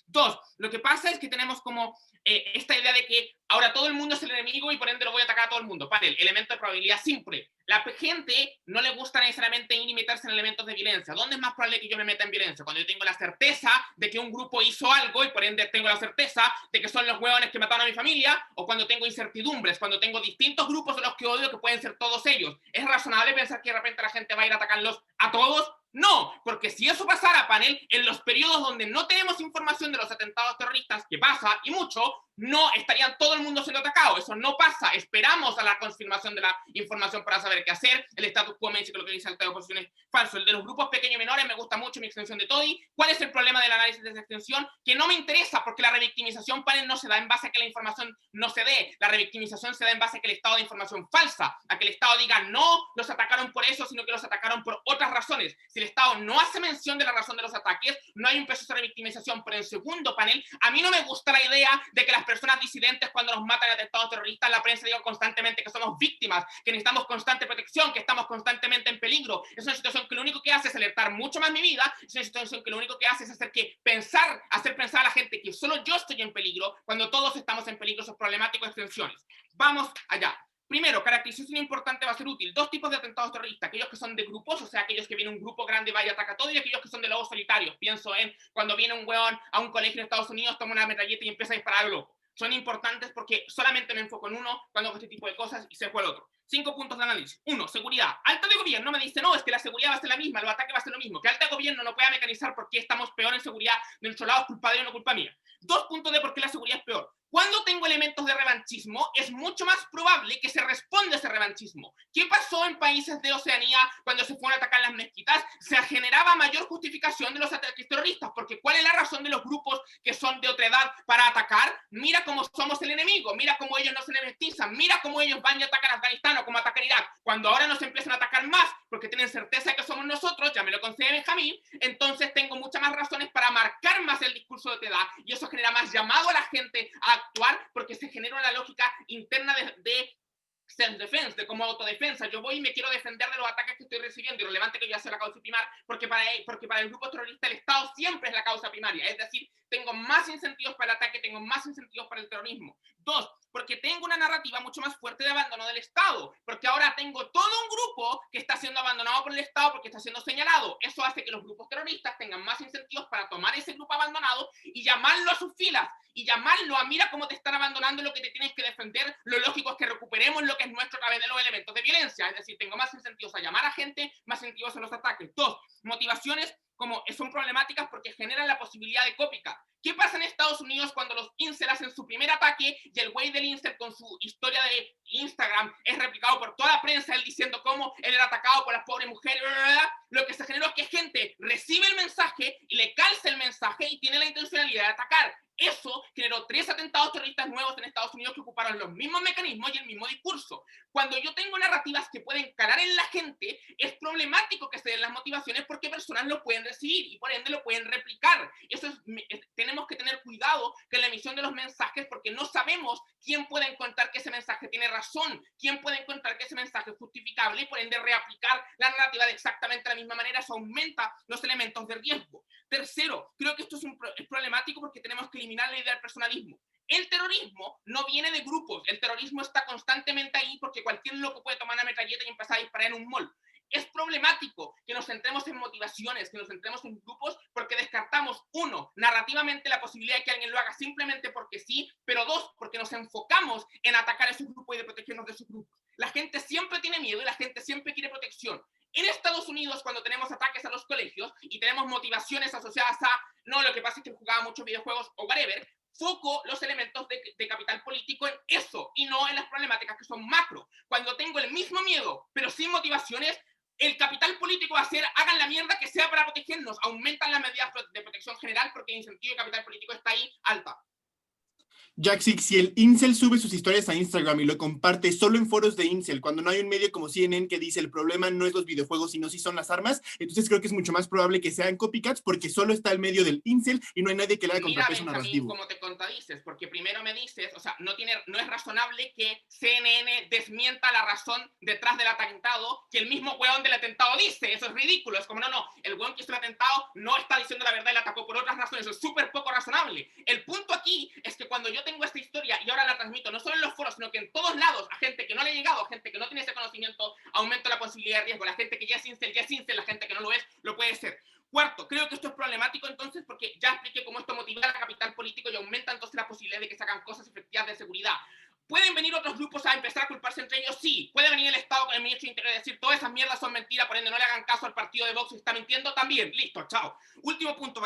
Dos, lo que pasa es que tenemos como esta idea de que ahora todo el mundo es el enemigo y por ende lo voy a atacar a todo el mundo. Panel, elemento de probabilidad simple. La gente no le gusta necesariamente ir y meterse en elementos de violencia. ¿Dónde es más probable que yo me meta en violencia? Cuando yo tengo la certeza de que un grupo hizo algo y por ende tengo la certeza de que son los hueones que mataron a mi familia, o cuando tengo incertidumbres, cuando tengo distintos grupos de los que odio que pueden ser todos ellos. ¿Es razonable pensar que de repente la gente va a ir a atacarlos a todos? No, porque si eso pasara, panel, en los periodos donde no tenemos información de los atentados terroristas, que pasa, y mucho, no estarían todo el mundo siendo atacado. Eso no pasa. Esperamos a la confirmación de la información para saber qué hacer. El status quo me dice que lo que dice alta oposición es falso. El de los grupos pequeños y menores me gusta mucho mi extensión de TODI. ¿Cuál es el problema del análisis de esa extensión? Que no me interesa porque la revictimización, panel, no se da en base a que la información no se dé. La revictimización se da en base a que el estado de información falsa, a que el Estado diga no, los atacaron por eso, sino que los atacaron por otras razones. Si el Estado no hace mención de la razón de los ataques, no hay un proceso de revictimización. Pero en segundo, panel, a mí no me gusta la idea de que las personas disidentes, cuando nos matan en atentados terroristas, la prensa diga constantemente que somos víctimas, que necesitamos constante protección, que estamos constantemente en peligro. Es una situación que lo único que hace es alertar mucho más mi vida, es una situación que lo único que hace es hacer pensar a la gente que solo yo estoy en peligro, cuando todos estamos en peligro. Eso es problemático. Extensiones. Vamos allá. Primero, caracterización importante va a ser útil. Dos tipos de atentados terroristas. Aquellos que son de grupos, o sea, aquellos que viene un grupo grande, vaya, ataca todo, y aquellos que son de lobos solitarios. Pienso en cuando viene un hueón a un colegio en Estados Unidos, toma una metralleta y empieza a disparar al loco. Son importantes porque solamente me enfoco en uno cuando hago este tipo de cosas y se fue el otro. 5 puntos de análisis. 1. Seguridad. Alta de gobierno me dice, no, es que la seguridad va a ser la misma, el ataque va a ser lo mismo. Que alta de gobierno no pueda mecanizar por qué estamos peor en seguridad de nuestro lado es culpa de él o no culpa mía. 2 puntos de por qué la seguridad es peor. Cuando tengo elementos de revanchismo, es mucho más probable que se responda a ese revanchismo. ¿Qué pasó en países de Oceanía cuando se fueron a atacar las mezquitas? Se generaba mayor justificación de los ataques terroristas, porque ¿cuál es la razón de los grupos que son de otra edad para atacar? Mira cómo somos el enemigo, mira cómo ellos no se mestizan, mira cómo ellos van y atacan a Afganistán o cómo atacan Irak. Cuando ahora nos empiezan a atacar más, porque tienen certeza de que somos nosotros, ya me lo concede Benjamín, entonces tengo muchas más razones para marcar más el discurso de otra edad, y eso genera más llamado a la gente a actuar, porque se genera una lógica interna de self-defense, de como autodefensa. Yo voy y me quiero defender de los ataques que estoy recibiendo, irrelevante que yo sea la causa primaria, porque para el grupo terrorista el Estado siempre es la causa primaria, es decir, tengo más incentivos para el ataque, tengo más incentivos para el terrorismo. 2, porque tengo una narrativa mucho más fuerte de abandono del Estado, porque ahora tengo todo un grupo que está siendo abandonado por el Estado porque está siendo señalado. Eso hace que los grupos terroristas tengan más incentivos para tomar ese grupo abandonado y llamarlo a sus filas, y llamarlo a mira cómo te están abandonando, lo que te tienes que defender. Lo lógico es que recuperemos lo que es nuestro a través de los elementos de violencia, es decir, tengo más incentivos a llamar a gente, más incentivos a los ataques. 2, motivaciones como son problemáticas porque generan la posibilidad de copycat. ¿Qué pasa en Estados Unidos cuando los incel hacen su primer ataque y el güey del incel con su historia de Instagram es replicado por toda la prensa, él diciendo cómo él era atacado por las pobres mujeres? Lo que se generó es que gente recibe el mensaje y le calza el mensaje y tiene la intencionalidad de atacar. Eso generó 3 atentados terroristas nuevos en Estados Unidos que ocuparon los mismos mecanismos y el mismo discurso. Cuando yo tengo narrativas que pueden calar en la gente, es problemático que se den las motivaciones porque personas lo pueden recibir y por ende lo pueden replicar. Tenemos que tener cuidado con la emisión de los mensajes porque no sabemos quién puede encontrar que ese mensaje tiene razón, quién puede encontrar que ese mensaje es justificable y por ende reaplicar la narrativa de exactamente la misma manera. Eso aumenta los elementos de riesgo. Tercero, creo que esto es problemático porque tenemos que eliminar la idea del personalismo. El terrorismo no viene de grupos, el terrorismo está constantemente ahí porque cualquier loco puede tomar una metralleta y empezar a disparar en un mall. Es problemático que nos centremos en motivaciones, que nos centremos en grupos, porque descartamos, uno, narrativamente la posibilidad de que alguien lo haga simplemente porque sí, pero dos, porque nos enfocamos en atacar a esos grupos y de protegernos de esos grupos. La gente siempre tiene miedo y la gente siempre quiere protección. En Estados Unidos, cuando tenemos ataques a los colegios y tenemos motivaciones asociadas a, no, lo que pasa es que jugaba muchos videojuegos o whatever, foco los elementos de capital político en eso y no en las problemáticas que son macro. Cuando tengo el mismo miedo, pero sin motivaciones, el capital político va a ser, hagan la mierda que sea para protegernos, aumentan las medidas de protección general porque el incentivo de capital político está ahí alta. Jaxix, si el incel sube sus historias a Instagram y lo comparte solo en foros de incel, cuando no hay un medio como CNN que dice el problema no es los videojuegos, sino si son las armas, entonces creo que es mucho más probable que sean copycats porque solo está el medio del incel y no hay nadie que le haga contrapeso narrativo. Como te contradices, porque primero me dices, o sea, no es razonable que CNN desmienta la razón detrás del atentado que el mismo weón del atentado dice. Eso es ridículo. Es como, no, el weón que hizo el atentado no está diciendo la verdad y la atacó por otras razones. Eso es súper poco razonable. El punto aquí es que cuando yo tengo esta historia y ahora la transmito no solo en los foros, sino que en todos lados, a gente que no le ha llegado, a gente que no tiene ese conocimiento, aumento la posibilidad de riesgo. La gente que ya es incel, la gente que no lo es, lo puede ser. Cuarto, creo que esto es problemático entonces porque ya expliqué cómo esto motiva al capital político y aumenta entonces la posibilidad de que se hagan cosas efectivas de seguridad. ¿Pueden venir otros grupos a empezar a culparse entre ellos? Sí. ¿Puede venir el Estado con el ministro de Interior y decir todas esas mierdas son mentiras, por ende no le hagan caso al partido de Vox y está mintiendo? También. Listo, chao. Último punto,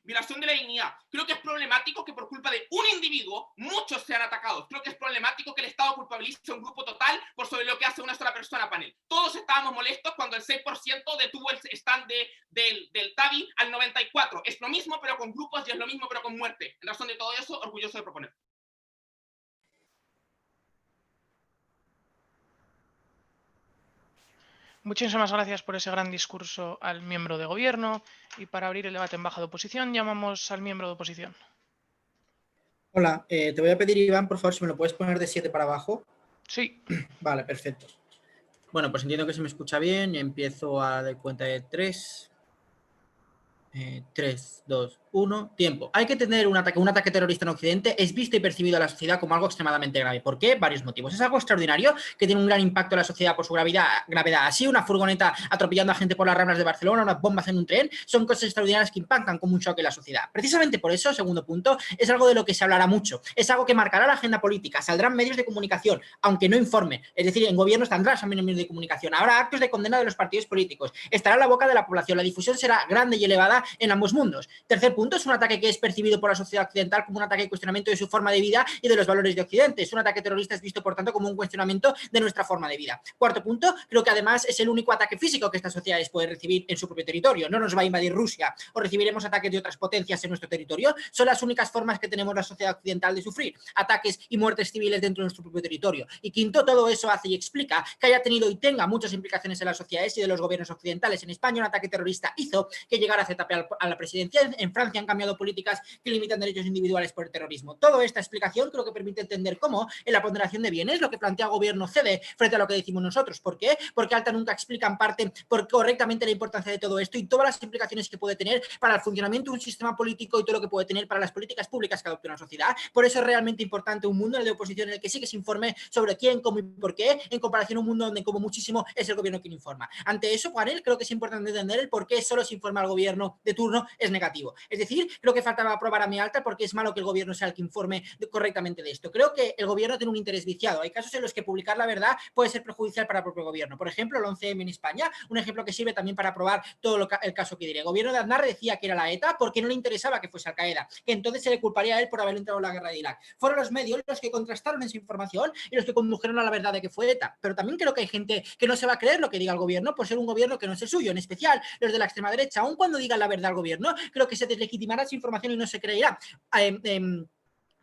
violación de la dignidad. Creo que es problemático que por culpa de un individuo muchos sean atacados. Creo que es problemático que el Estado culpabilice a un grupo total por sobre lo que hace una sola persona, panel. Todos estábamos molestos cuando el 6% detuvo el stand del TAVI al 94%. Es lo mismo pero con grupos y es lo mismo pero con muerte. En razón de todo eso, orgulloso de proponer. Muchísimas gracias por ese gran discurso al miembro de gobierno y para abrir el debate en baja de oposición llamamos al miembro de oposición. Hola, te voy a pedir, Iván, por favor, si me lo puedes poner de 7 para abajo. Sí. Vale, perfecto. Bueno, pues entiendo que se me escucha bien y empiezo a dar cuenta de 3. 3, 2, 1, tiempo. Hay que tener un ataque terrorista en Occidente es visto y percibido a la sociedad como algo extremadamente grave. ¿Por qué? Varios motivos. Es algo extraordinario que tiene un gran impacto en la sociedad por su gravedad. Así, una furgoneta atropellando a gente por las Ramblas de Barcelona, unas bombas en un tren, son cosas extraordinarias que impactan como un choque en la sociedad. Precisamente por eso, segundo punto, es algo de lo que se hablará mucho. Es algo que marcará la agenda política. Saldrán medios de comunicación, aunque no informen. Es decir, en gobiernos tendrán también medios de comunicación. Habrá actos de condena de los partidos políticos. Estará en la boca de la población. La difusión será grande y elevada en ambos mundos. Tercer punto, es un ataque que es percibido por la sociedad occidental como un ataque de cuestionamiento de su forma de vida y de los valores de Occidente. Es un ataque terrorista, es visto, por tanto, como un cuestionamiento de nuestra forma de vida. Cuarto punto, creo que además es el único ataque físico que estas sociedades pueden recibir en su propio territorio. No nos va a invadir Rusia o recibiremos ataques de otras potencias en nuestro territorio. Son las únicas formas que tenemos la sociedad occidental de sufrir ataques y muertes civiles dentro de nuestro propio territorio. Y quinto, todo eso hace y explica que haya tenido y tenga muchas implicaciones en las sociedades y de los gobiernos occidentales. En España, un ataque terrorista hizo que llegara ZP a la presidencia. En Francia han cambiado políticas que limitan derechos individuales por el terrorismo. Toda esta explicación creo que permite entender cómo en la ponderación de bienes lo que plantea el gobierno cede frente a lo que decimos nosotros. ¿Por qué? Porque Alta nunca explica en parte correctamente la importancia de todo esto y todas las implicaciones que puede tener para el funcionamiento de un sistema político y todo lo que puede tener para las políticas públicas que adopte una sociedad. Por eso es realmente importante un mundo en el de oposición en el que sí que se informe sobre quién, cómo y por qué, en comparación a un mundo donde como muchísimo es el gobierno quien informa. Ante eso, panel, creo que es importante entender el por qué solo se informa al gobierno de turno es negativo. Es decir, creo que faltaba aprobar a mi Alta porque es malo que el gobierno sea el que informe correctamente de esto. Creo que el gobierno tiene un interés viciado. Hay casos en los que publicar la verdad puede ser perjudicial para el propio gobierno. Por ejemplo, el 11M en España, un ejemplo que sirve también para aprobar todo el caso que diré. El gobierno de Aznar decía que era la ETA porque no le interesaba que fuese Al-Qaeda, que entonces se le culparía a él por haber entrado en la guerra de Irak. Fueron los medios los que contrastaron esa información y los que condujeron a la verdad de que fue ETA. Pero también creo que hay gente que no se va a creer lo que diga el gobierno por ser un gobierno que no es el suyo, en especial los de la extrema derecha. Aun cuando digan la verdad al gobierno, creo que se deslegitimará esa información y no se creerá.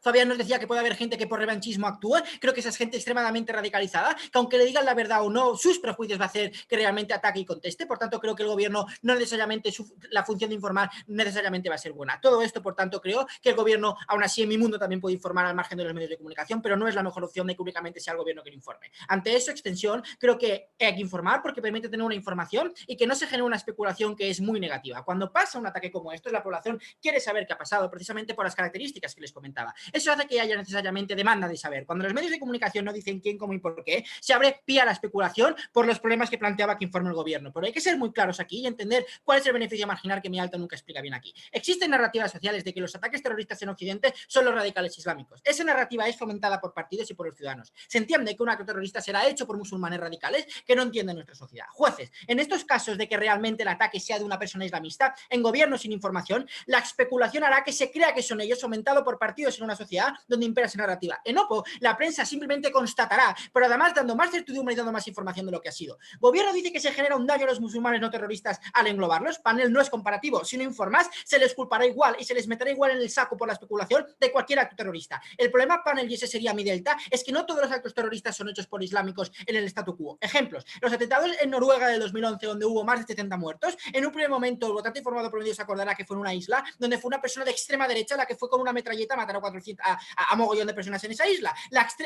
Fabián nos decía que puede haber gente que por revanchismo actúe. Creo que esa es gente extremadamente radicalizada, que aunque le digan la verdad o no, sus prejuicios va a hacer que realmente ataque y conteste. Por tanto, creo que el gobierno no necesariamente, la función de informar necesariamente va a ser buena. Todo esto, por tanto, creo que el gobierno, aún así en mi mundo, también puede informar al margen de los medios de comunicación, pero no es la mejor opción de que únicamente sea el gobierno que lo informe. Ante eso, extensión, creo que hay que informar porque permite tener una información y que no se genere una especulación que es muy negativa. Cuando pasa un ataque como esto, la población quiere saber qué ha pasado, precisamente por las características que les comentaba. Eso hace que haya necesariamente demanda de saber. Cuando los medios de comunicación no dicen quién, cómo y por qué, se abre pie a la especulación por los problemas que planteaba que informe el gobierno. Pero hay que ser muy claros aquí y entender cuál es el beneficio marginal que mi alto nunca explica bien aquí. Existen narrativas sociales de que los ataques terroristas en Occidente son los radicales islámicos. Esa narrativa es fomentada por partidos y por los ciudadanos. Se entiende que un acto terrorista será hecho por musulmanes radicales que no entienden nuestra sociedad. Jueces, en estos casos de que realmente el ataque sea de una persona islamista, en gobiernos sin información, la especulación hará que se crea que son ellos, fomentado por partidos en una sociedad donde impera esa narrativa. En OPO, la prensa simplemente constatará, pero además dando más certidumbre y dando más información de lo que ha sido. Gobierno dice que se genera un daño a los musulmanes no terroristas al englobarlos. Panel no es comparativo. Si no informas, se les culpará igual y se les meterá igual en el saco por la especulación de cualquier acto terrorista. El problema, Panel, y ese sería mi delta, es que no todos los actos terroristas son hechos por islámicos en el statu quo. Ejemplos, los atentados en Noruega del 2011, donde hubo más de 70 muertos, en un primer momento el votante informado por medios se acordará que fue en una isla donde fue una persona de extrema derecha la que fue con una metralleta a matar a 400 a mogollón de personas en esa isla.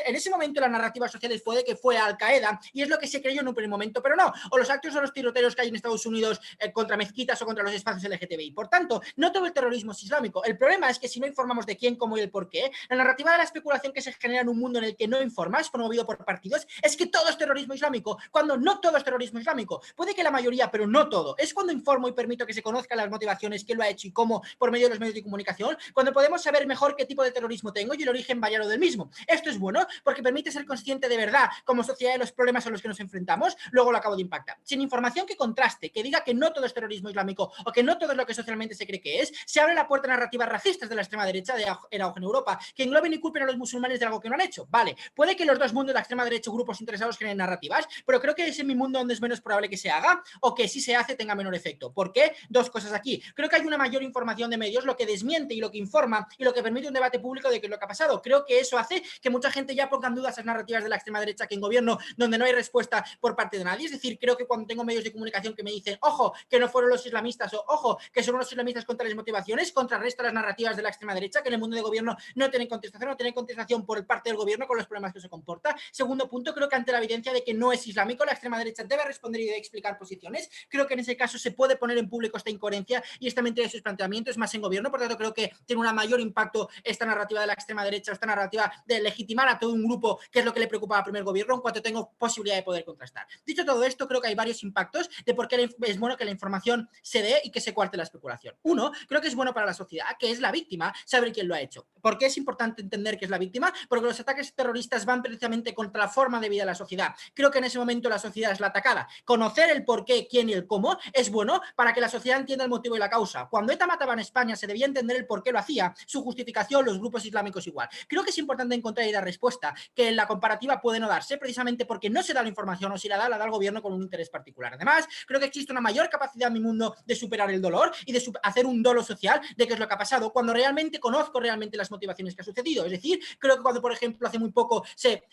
En ese momento la narrativa social fue de que fue Al Qaeda y es lo que se creyó en un primer momento, pero no. O los actos o los tiroteos que hay en Estados Unidos contra mezquitas o contra los espacios LGTBI. Por tanto, no todo el terrorismo es islámico. El problema es que si no informamos de quién, cómo y el por qué, la narrativa de la especulación que se genera en un mundo en el que no informas, promovido por partidos, es que todo es terrorismo islámico, cuando no todo es terrorismo islámico. Puede que la mayoría, pero no todo. Es cuando informo y permito que se conozcan las motivaciones, quién lo ha hecho y cómo por medio de los medios de comunicación, cuando podemos saber mejor qué tipo de terrorismo tengo y el origen variado del mismo. Esto es bueno porque permite ser consciente de verdad como sociedad de los problemas a los que nos enfrentamos, luego lo acabo de impactar. Sin información que contraste, que diga que no todo es terrorismo islámico o que no todo es lo que socialmente se cree que es, se abre la puerta a narrativas racistas de la extrema derecha de era en Europa, que engloben y culpen a los musulmanes de algo que no han hecho. Vale, puede que los dos mundos, la extrema derecha o grupos interesados, generen narrativas, pero creo que es en mi mundo donde es menos probable que se haga o que si se hace tenga menor efecto. ¿Por qué? Dos cosas aquí. Creo que hay una mayor información de medios, lo que desmiente y lo que informa y lo que permite un debate público de qué es lo que ha pasado. Creo que eso hace que mucha gente ya ponga en duda esas narrativas de la extrema derecha que en gobierno donde no hay respuesta por parte de nadie. Es decir, creo que cuando tengo medios de comunicación que me dicen, ojo, que no fueron los islamistas o ojo, que son los islamistas con tales motivaciones, contrarresta las narrativas de la extrema derecha que en el mundo de gobierno no tienen contestación por parte del gobierno con los problemas que se comporta. Segundo punto, creo que ante la evidencia de que no es islámico, la extrema derecha debe responder y debe explicar posiciones. Creo que en ese caso se puede poner en público esta incoherencia y esta mentira de sus planteamientos más en gobierno. Por tanto, creo que tiene un mayor impacto esta narrativa de la extrema derecha, esta narrativa de legitimar a todo un grupo, que es lo que le preocupa al primer gobierno, en cuanto tengo posibilidad de poder contrastar. Dicho todo esto, creo que hay varios impactos de por qué es bueno que la información se dé y que se cuarte la especulación. Uno, creo que es bueno para la sociedad, que es la víctima, saber quién lo ha hecho. ¿Por qué es importante entender que es la víctima? Porque los ataques terroristas van precisamente contra la forma de vida de la sociedad. Creo que en ese momento la sociedad es la atacada. Conocer el por qué, quién y el cómo es bueno para que la sociedad entienda el motivo y la causa. Cuando ETA mataba en España se debía entender el por qué lo hacía, su justificación, los grupos islámicos igual. Creo que es importante encontrar y dar respuesta, que en la comparativa puede no darse precisamente porque no se da la información o si la da el gobierno con un interés particular. Además, creo que existe una mayor capacidad en mi mundo de superar el dolor y de hacer un dolo social de qué es lo que ha pasado cuando realmente conozco realmente las motivaciones que ha sucedido. Es decir, creo que cuando, por ejemplo, hace muy poco se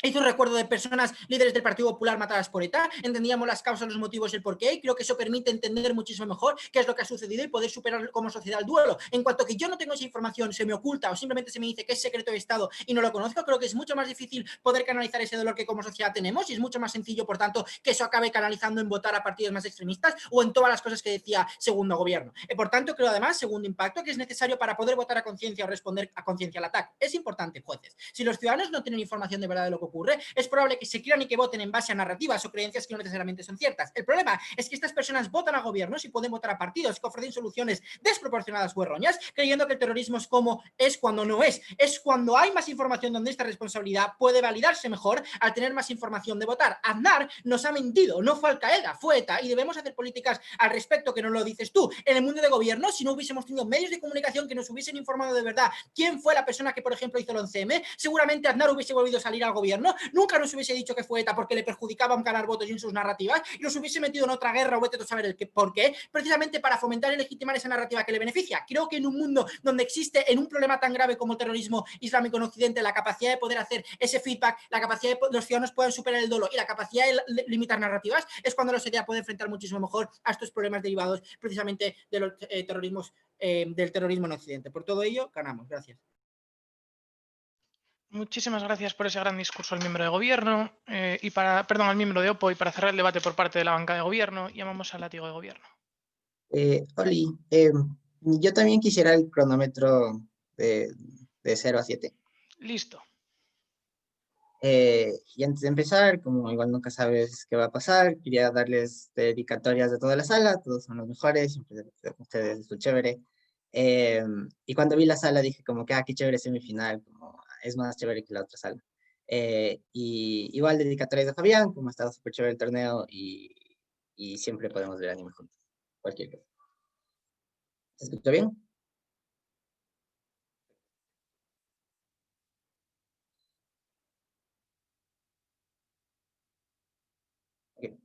hizo un recuerdo de personas líderes del Partido Popular matadas por ETA, entendíamos las causas, los motivos y el porqué, y creo que eso permite entender muchísimo mejor qué es lo que ha sucedido y poder superar como sociedad el duelo. En cuanto que yo no tengo esa información, se me oculta o simplemente se me dice que es secreto de Estado y no lo conozco, creo que es mucho más difícil poder canalizar ese dolor que como sociedad tenemos y es mucho más sencillo, por tanto, que eso acabe canalizando en votar a partidos más extremistas o en todas las cosas que decía segundo gobierno. Por tanto, creo además, segundo impacto, que es necesario para poder votar a conciencia o responder a conciencia al ataque. Es importante, jueces. Si los ciudadanos no tienen información de verdad de lo que ocurre, es probable que se crean y que voten en base a narrativas o creencias que no necesariamente son ciertas. El problema es que estas personas votan a gobiernos y pueden votar a partidos que ofrecen soluciones desproporcionadas o erróneas, creyendo que el terrorismo es como es cuando no es. Es cuando hay más información donde esta responsabilidad puede validarse mejor al tener más información de votar. Aznar nos ha mentido, no fue Al Qaeda, fue ETA y debemos hacer políticas al respecto que no lo dices tú. En el mundo de gobierno, si no hubiésemos tenido medios de comunicación que nos hubiesen informado de verdad quién fue la persona que, por ejemplo, hizo el 11M, seguramente Aznar hubiese volvido a salir al gobierno gobierno, nunca nos hubiese dicho que fue ETA porque le perjudicaba ganar votos y en sus narrativas, y nos hubiese metido en otra guerra, o vete a saber por qué, precisamente para fomentar y legitimar esa narrativa que le beneficia. Creo que en un mundo donde existe, en un problema tan grave como el terrorismo islámico en Occidente, la capacidad de poder hacer ese feedback, la capacidad de los ciudadanos puedan superar el dolo y la capacidad de limitar narrativas, es cuando la sociedad puede enfrentar muchísimo mejor a estos problemas derivados precisamente de los del terrorismo en Occidente. Por todo ello, ganamos. Gracias. Muchísimas gracias por ese gran discurso al miembro de gobierno al miembro de OPO, y para cerrar el debate por parte de la banca de gobierno, llamamos al látigo de gobierno. Oli, yo también quisiera el cronómetro de 0 a 7. Listo. Y antes de empezar, como igual nunca sabes qué va a pasar, quería darles dedicatorias de toda la sala, todos son los mejores, siempre ustedes es chévere. Y cuando vi la sala dije como que, qué chévere semifinal, como es más chévere que la otra sala. Y igual dedicatorias de Fabián, como ha estado súper chévere el torneo y siempre podemos ver anime juntos, cualquier cosa. ¿Se escucha bien? Okay.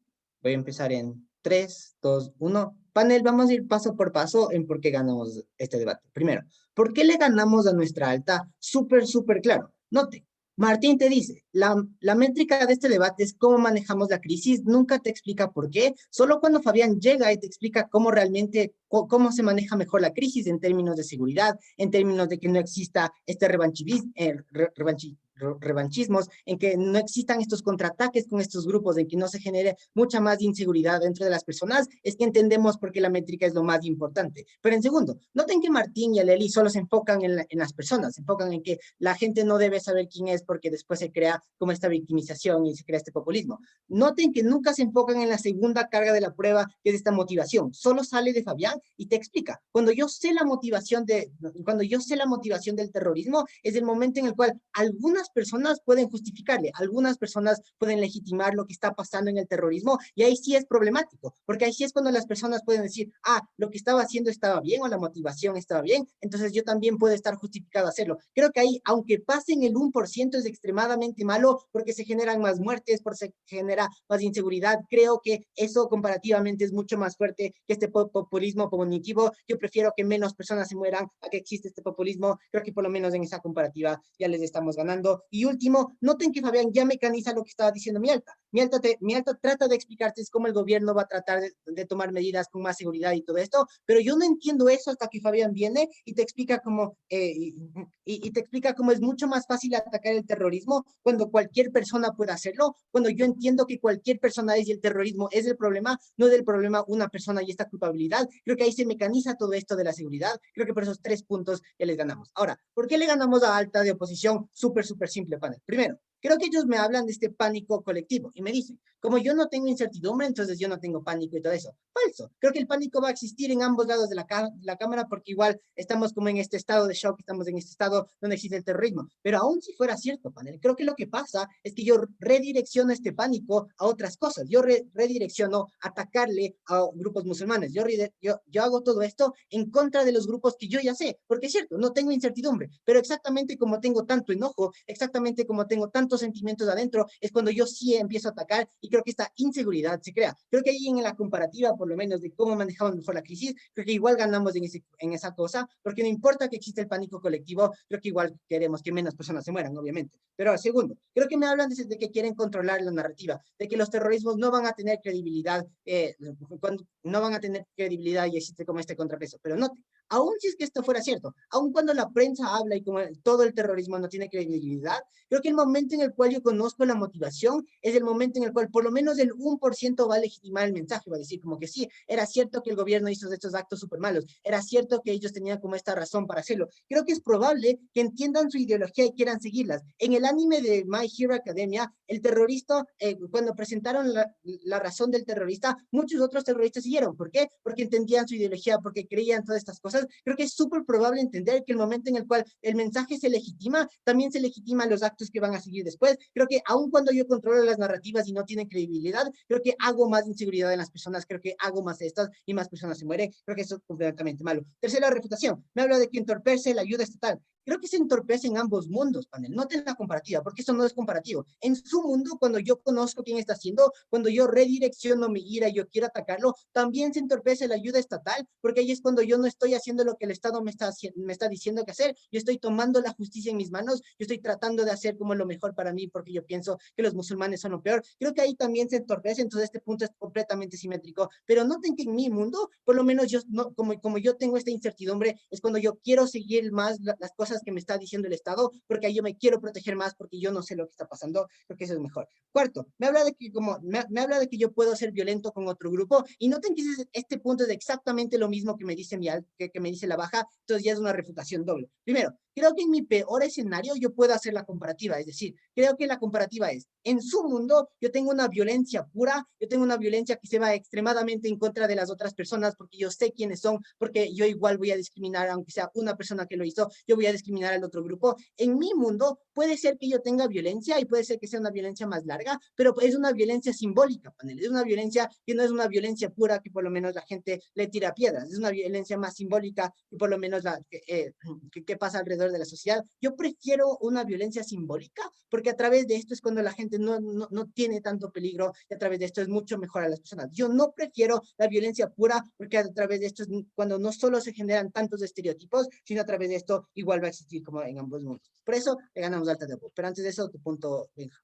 Voy a empezar en 3, 2, 1. Panel, vamos a ir paso por paso en por qué ganamos este debate. Primero, ¿por qué le ganamos a nuestra alta? Súper claro. Note, Martín te dice, la métrica de este debate es cómo manejamos la crisis, nunca te explica por qué, solo cuando Fabián llega y te explica cómo realmente, cómo se maneja mejor la crisis en términos de seguridad, en términos de que no exista este revanchismos, en que no existan estos contraataques con estos grupos, en que no se genere mucha más inseguridad dentro de las personas, es que entendemos por qué la métrica es lo más importante. Pero en segundo, noten que Martín y Aleli solo se enfocan en las personas, se enfocan en que la gente no debe saber quién es porque después se crea como esta victimización y se crea este populismo. Noten que nunca se enfocan en la segunda carga de la prueba, que es esta motivación. Solo sale de Fabián y te explica. Cuando yo sé la motivación del terrorismo, es el momento en el cual algunas personas pueden justificarle, algunas personas pueden legitimar lo que está pasando en el terrorismo, y ahí sí es problemático, porque ahí sí es cuando las personas pueden decir, lo que estaba haciendo estaba bien, o la motivación estaba bien, entonces yo también puedo estar justificado a hacerlo. Creo que ahí, aunque pasen el 1%, es extremadamente malo, porque se generan más muertes, porque se genera más inseguridad. Creo que eso comparativamente es mucho más fuerte que este populismo cognitivo. Yo prefiero que menos personas se mueran a que existe este populismo. Creo que por lo menos en esa comparativa ya les estamos ganando. Y último, noten que Fabián ya mecaniza lo que estaba diciendo mi alta. Mi alta trata de explicarte cómo el gobierno va a tratar de tomar medidas con más seguridad y todo esto, pero yo no entiendo eso hasta que Fabián viene y te explica cómo, y te explica cómo es mucho más fácil atacar el terrorismo cuando cualquier persona puede hacerlo, cuando yo entiendo que cualquier persona es, y el terrorismo es el problema, no es el problema una persona y esta culpabilidad. Creo que ahí se mecaniza todo esto de la seguridad. Creo que por esos 3 puntos ya les ganamos. Ahora, ¿por qué le ganamos a alta de oposición? Súper simple, panel. Primero, creo que ellos me hablan de este pánico colectivo y me dicen, como yo no tengo incertidumbre, entonces yo no tengo pánico y todo eso. Falso. Creo que el pánico va a existir en ambos lados de la cámara, porque igual estamos como en este estado de shock, estamos en este estado donde existe el terrorismo. Pero aún si fuera cierto, panel, creo que lo que pasa es que yo redirecciono este pánico a otras cosas. Yo redirecciono atacarle a grupos musulmanes. Yo hago todo esto en contra de los grupos que yo ya sé, porque es cierto, no tengo incertidumbre, pero exactamente como tengo tanto enojo, exactamente como tengo tantos sentimientos adentro, es cuando yo sí empiezo a atacar, y creo que esta inseguridad se crea. Creo que ahí en la comparativa, por lo menos, de cómo manejamos mejor la crisis, creo que igual ganamos en esa cosa, porque no importa que exista el pánico colectivo, creo que igual queremos que menos personas se mueran, obviamente. Pero segundo, creo que me hablan de que quieren controlar la narrativa, de que los terrorismos no van a tener credibilidad, no van a tener credibilidad y existe como este contrapeso. Pero note, aún si es que esto fuera cierto, aún cuando la prensa habla y como todo el terrorismo no tiene credibilidad, creo que el momento en el cual yo conozco la motivación es el momento en el cual por lo menos el 1% va a legitimar el mensaje, va a decir como que sí, era cierto que el gobierno hizo estos actos súper malos, era cierto que ellos tenían como esta razón para hacerlo. Creo que es probable que entiendan su ideología y quieran seguirlas. En el anime de My Hero Academia, el terrorista, cuando presentaron la razón del terrorista, muchos otros terroristas siguieron. ¿Por qué? Porque entendían su ideología, porque creían todas estas cosas. Creo que es súper probable entender que el momento en el cual el mensaje se legitima, también se legitima los actos que van a seguir después. Creo que aun cuando yo controlo las narrativas y no tienen credibilidad, creo que hago más inseguridad en las personas, creo que hago más estas y más personas se mueren. Creo que eso es completamente malo. Tercera refutación, me habla de que entorpece la ayuda estatal. creo que se entorpece en ambos mundos, panel. Noten la comparativa, porque eso no es comparativo. En su mundo, cuando yo conozco quién está haciendo, cuando yo redirecciono mi ira y yo quiero atacarlo, también se entorpece la ayuda estatal, porque ahí es cuando yo no estoy haciendo lo que el Estado me está diciendo que hacer. Yo estoy tomando la justicia en mis manos, yo estoy tratando de hacer como lo mejor para mí, porque yo pienso que los musulmanes son lo peor. Creo que ahí también se entorpece, entonces este punto es completamente simétrico. Pero noten que en mi mundo, por lo menos yo, no, como yo tengo esta incertidumbre, es cuando yo quiero seguir más las cosas que me está diciendo el Estado, porque ahí yo me quiero proteger más, porque yo no sé lo que está pasando, creo que eso es mejor. Cuarto, me habla de que, me habla de que yo puedo ser violento con otro grupo, y noten que este punto es exactamente lo mismo que me dice, que me dice la baja, entonces ya es una refutación doble. Primero, creo que en mi peor escenario yo puedo hacer la comparativa, es decir, creo que la comparativa es, en su mundo yo tengo una violencia pura, yo tengo una violencia que se va extremadamente en contra de las otras personas, porque yo sé quiénes son, porque yo igual voy a discriminar, aunque sea una persona que lo hizo, yo voy a discriminar al otro grupo. En mi mundo puede ser que yo tenga violencia y puede ser que sea una violencia más larga, pero es una violencia simbólica, panel, es una violencia que no es una violencia pura que por lo menos la gente le tira piedras, es una violencia más simbólica que por lo menos que pasa alrededor de la sociedad. Yo prefiero una violencia simbólica porque a través de esto es cuando la gente no tiene tanto peligro y a través de esto es mucho mejor a las personas. Yo no prefiero la violencia pura porque a través de esto es cuando no solo se generan tantos estereotipos, sino a través de esto igual va a existir como en ambos mundos. Por eso le ganamos alta de voz. Pero antes de eso, tu punto, Benja.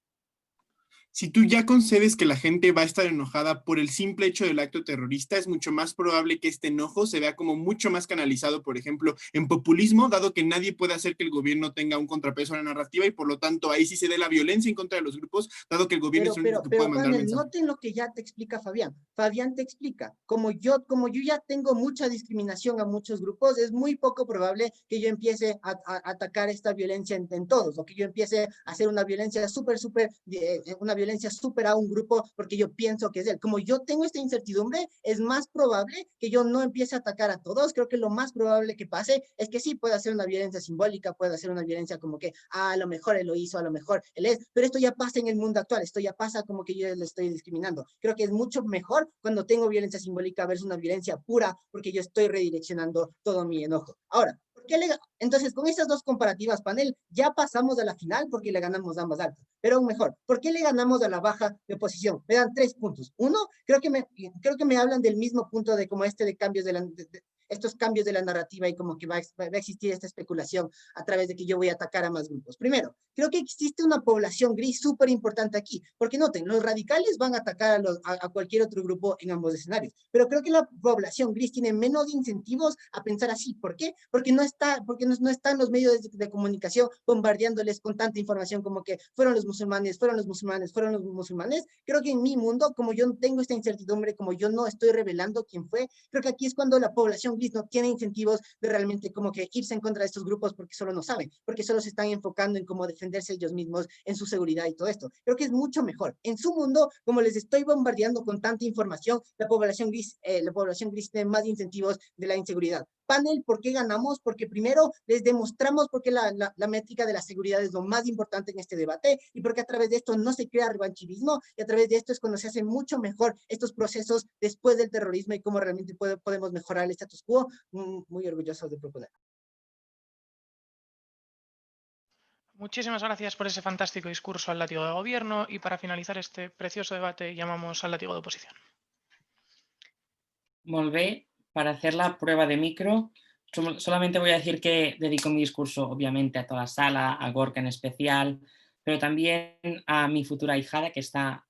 Si tú ya concedes que la gente va a estar enojada por el simple hecho del acto terrorista, es mucho más probable que este enojo se vea como mucho más canalizado, por ejemplo, en populismo, dado que nadie puede hacer que el gobierno tenga un contrapeso a la narrativa y por lo tanto ahí sí se dé la violencia en contra de los grupos, dado que el gobierno es el único que puede mandar panel, mensajes. noten lo que ya te explica Fabián. Fabián te explica, como yo ya tengo mucha discriminación a muchos grupos, es muy poco probable que yo empiece a atacar esta violencia en todos, o que yo empiece a hacer una violencia una violencia súper a un grupo porque yo pienso que es él. Como yo tengo esta incertidumbre, es más probable que yo no empiece a atacar a todos. Creo que lo más probable que pase es que sí pueda hacer una violencia simbólica, puede hacer una violencia como que a lo mejor él lo hizo, a lo mejor él es, pero esto ya pasa en el mundo actual, esto ya pasa como que yo le estoy discriminando. Creo que es mucho mejor cuando tengo violencia simbólica versus una violencia pura porque yo estoy redireccionando todo mi enojo. Ahora, entonces, con estas dos comparativas, panel, ya pasamos a la final porque le ganamos ambas altas. Pero aún mejor, ¿por qué le ganamos a la baja de oposición? Me dan 3 puntos. Uno, creo que me hablan del mismo punto de como de cambios estos cambios de la narrativa y como que va a existir esta especulación a través de que yo voy a atacar a más grupos. Primero, creo que existe una población gris súper importante aquí, porque noten, los radicales van a atacar a cualquier otro grupo en ambos escenarios, pero creo que la población gris tiene menos incentivos a pensar así. ¿Por qué? Porque no están los medios de comunicación bombardeándoles con tanta información como que fueron los musulmanes, fueron los musulmanes, fueron los musulmanes. Creo que en mi mundo, como yo tengo esta incertidumbre, como yo no estoy revelando quién fue, creo que aquí es cuando la población gris no tiene incentivos de realmente como que irse en contra de estos grupos porque solo no saben, porque solo se están enfocando en cómo defenderse ellos mismos, en su seguridad y todo esto. Creo que es mucho mejor. En su mundo, como les estoy bombardeando con tanta información, la población gris tiene más incentivos de la inseguridad. Panel, ¿por qué ganamos? Porque primero les demostramos por qué la métrica de la seguridad es lo más importante en este debate y porque a través de esto no se crea revanchismo y a través de esto es cuando se hacen mucho mejor estos procesos después del terrorismo y cómo realmente podemos mejorar el status quo. Muy orgulloso de proponer. Muchísimas gracias por ese fantástico discurso al látigo de gobierno y para finalizar este precioso debate llamamos al látigo de oposición. Molt bé, para hacer la prueba de micro, solamente voy a decir que dedico mi discurso obviamente a toda la sala, a Gorka en especial, pero también a mi futura hijada que está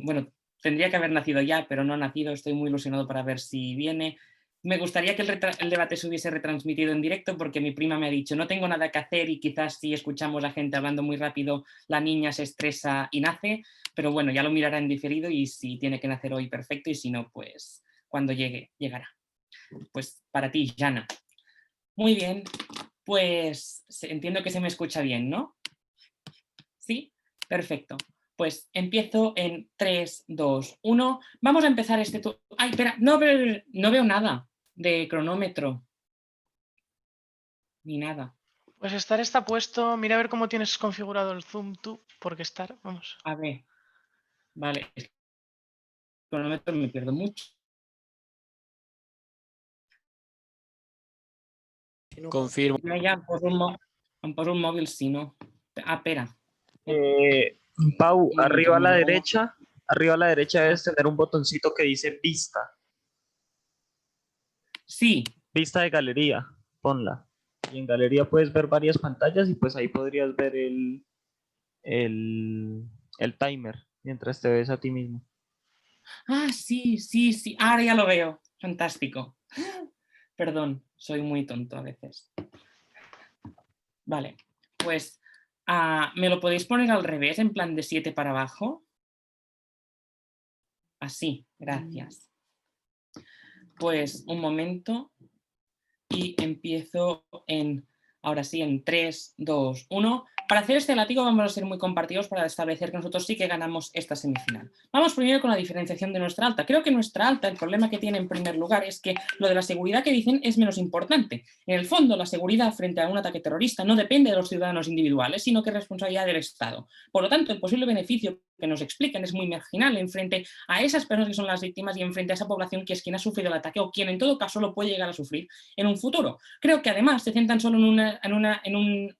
bueno, tendría que haber nacido ya, pero no ha nacido, estoy muy ilusionado para ver si viene. Me gustaría que el debate se hubiese retransmitido en directo porque mi prima me ha dicho no tengo nada que hacer y quizás si escuchamos a gente hablando muy rápido la niña se estresa y nace, pero bueno, ya lo mirará en diferido y si tiene que nacer hoy perfecto y si no, pues cuando llegue, llegará. Pues para ti, Jana. Muy bien, pues entiendo que se me escucha bien, ¿no? ¿Sí? Perfecto. Pues empiezo en 3, 2, 1. Vamos a empezar este turno. Ay, espera, no veo nada de cronómetro. Ni nada. Pues Star está puesto. Mira a ver cómo tienes configurado el Zoom tú, porque Star, vamos. A ver. Vale. El cronómetro me pierdo mucho. Confirmo. Ya, pues Em poso un mòbil si no. Ah, espera. Pau, Un arriba a la momento. derecha debes tener un botoncito que dice vista. Sí, Vista de galería, ponla. Y en galería puedes ver varias pantallas y pues ahí podrías ver el timer mientras te ves a ti mismo. ah, sí, sí, sí, ahora ya lo veo. Fantástico. Perdón, soy muy tonto a veces. Vale, pues ¿me lo podéis poner al revés, en plan de 7 para abajo? Así, gracias. Pues un momento y empiezo ahora sí, en 3, 2, 1. Para hacer este látigo vamos a ser muy compartidos para establecer que nosotros sí que ganamos esta semifinal. Vamos primero con la diferenciación de nuestra alta. Creo que nuestra alta, el problema que tiene en primer lugar es que lo de la seguridad que dicen es menos importante. En el fondo, la seguridad frente a un ataque terrorista no depende de los ciudadanos individuales, sino que es responsabilidad del Estado. Por lo tanto, el posible beneficio que nos explican es muy marginal en frente a esas personas que son las víctimas y en frente a esa población que es quien ha sufrido el ataque o quien en todo caso lo puede llegar a sufrir en un futuro. Creo que además se centran solo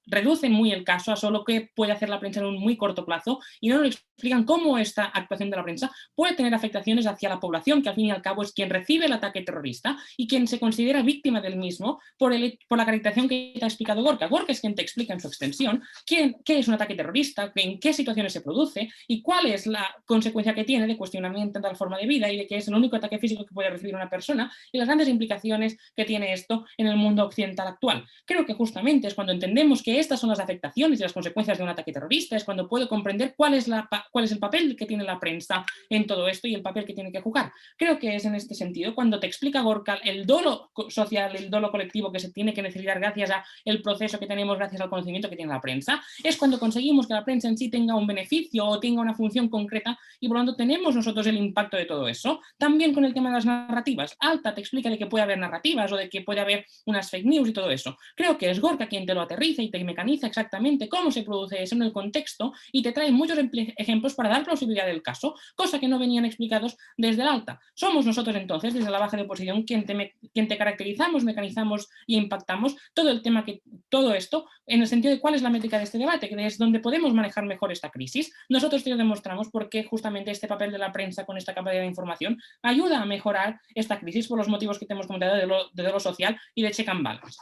reducen muy el caso a solo qué puede hacer la prensa en un muy corto plazo y no nos explican cómo esta actuación de la prensa puede tener afectaciones hacia la población, que al fin y al cabo es quien recibe el ataque terrorista y quien se considera víctima del mismo por la caracterización que te ha explicado Gorka. Gorka es quien te explica en su extensión qué es un ataque terrorista, en qué situaciones se produce y cuál es la consecuencia que tiene de cuestionamiento de la forma de vida y de que es el único ataque físico que puede recibir una persona y las grandes implicaciones que tiene esto en el mundo occidental actual. Creo que justamente es cuando entendemos que estas son las afectaciones y las consecuencias de un ataque terrorista, es cuando puedo comprender cuál es el papel que tiene la prensa en todo esto y el papel que tiene que jugar. Creo que es en este sentido cuando te explica Gorka el dolo social, el dolo colectivo que se tiene que necesitar gracias al proceso que tenemos, gracias al conocimiento que tiene la prensa, es cuando conseguimos que la prensa en sí tenga un beneficio o tenga una función concreta y por lo tanto tenemos nosotros el impacto de todo eso. También con el tema de las narrativas. Alta te explica de que puede haber narrativas o de que puede haber unas fake news y todo eso. Creo que es Gorka quien te lo aterriza y te mecaniza exactamente cómo se produce eso en el contexto y te trae muchos ejemplos para dar plausibilidad del caso, cosa que no venían explicados desde el alta. Somos nosotros entonces, desde la baja de oposición, quien te caracterizamos, mecanizamos y impactamos todo esto en el sentido de cuál es la métrica de este debate, que es donde podemos manejar mejor esta crisis. Nosotros te lo demostramos porque justamente este papel de la prensa con esta capacidad de información ayuda a mejorar esta crisis por los motivos que te hemos comentado de lo social y de check and balance.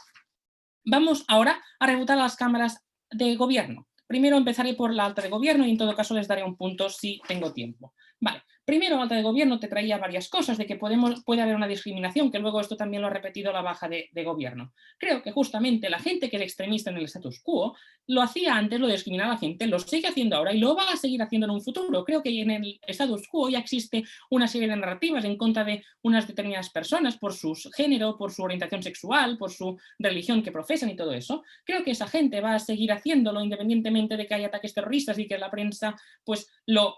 Vamos ahora a rebutar las cámaras de gobierno. Primero empezaré por la alta de gobierno y en todo caso les daré un punto si tengo tiempo. Vale, primero alta de gobierno te traía varias cosas de que puede haber una discriminación, que luego esto también lo ha repetido la baja de gobierno. Creo que justamente la gente que es extremista en el status quo lo hacía antes, lo discriminaba a la gente, lo sigue haciendo ahora y lo va a seguir haciendo en un futuro. Creo que en el status quo ya existe una serie de narrativas en contra de unas determinadas personas por su género, por su orientación sexual, por su religión que profesan y todo eso. Creo que esa gente va a seguir haciéndolo independientemente de que haya ataques terroristas y que la prensa pues lo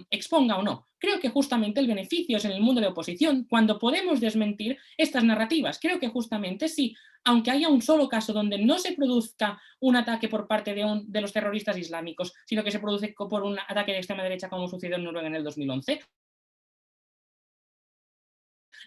exponga o no. Creo que justamente el beneficio es en el mundo de oposición cuando podemos desmentir estas narrativas. Creo que justamente sí, aunque haya un solo caso donde no se produzca un ataque por parte de los terroristas islámicos, sino que se produce por un ataque de extrema derecha como sucedió en Noruega en el 2011,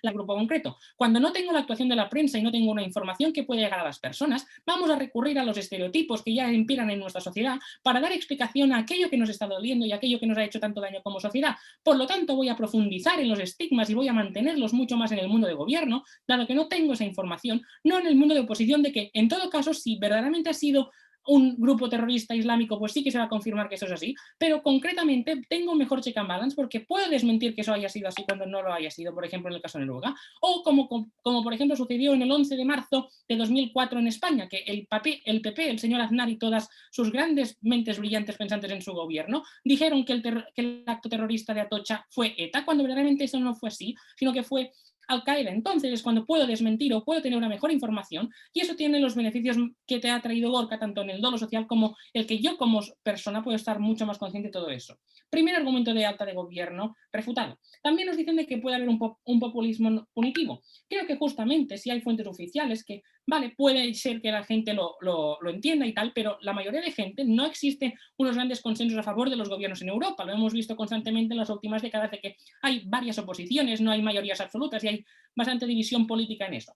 el grupo concreto. Cuando no tengo la actuación de la prensa y no tengo una información que pueda llegar a las personas, vamos a recurrir a los estereotipos que ya imperan en nuestra sociedad para dar explicación a aquello que nos está doliendo y aquello que nos ha hecho tanto daño como sociedad. Por lo tanto, voy a profundizar en los estigmas y voy a mantenerlos mucho más en el mundo de gobierno, dado que no tengo esa información, no en el mundo de oposición, de que en todo caso, si verdaderamente ha sido un grupo terrorista islámico, pues sí que se va a confirmar que eso es así, pero concretamente tengo un mejor check and balance porque puedo desmentir que eso haya sido así cuando no lo haya sido, por ejemplo en el caso de Noruega, o como por ejemplo sucedió en el 11 de marzo de 2004 en España, que el PP, el señor Aznar y todas sus grandes mentes brillantes pensantes en su gobierno, dijeron que el acto terrorista de Atocha fue ETA, cuando verdaderamente eso no fue así, sino que fue Al-Qaeda. Entonces es cuando puedo desmentir o puedo tener una mejor información y eso tiene los beneficios que te ha traído Gorka, tanto en el dolo social como el que yo como persona puedo estar mucho más consciente de todo eso. Primer argumento de alta de gobierno refutado. También nos dicen de que puede haber un populismo punitivo. Creo que justamente si hay fuentes oficiales que, vale, puede ser que la gente lo entienda y tal, pero la mayoría de gente no existe unos grandes consensos a favor de los gobiernos en Europa. Lo hemos visto constantemente en las últimas décadas de que hay varias oposiciones, no hay mayorías absolutas y hay bastante división política en eso.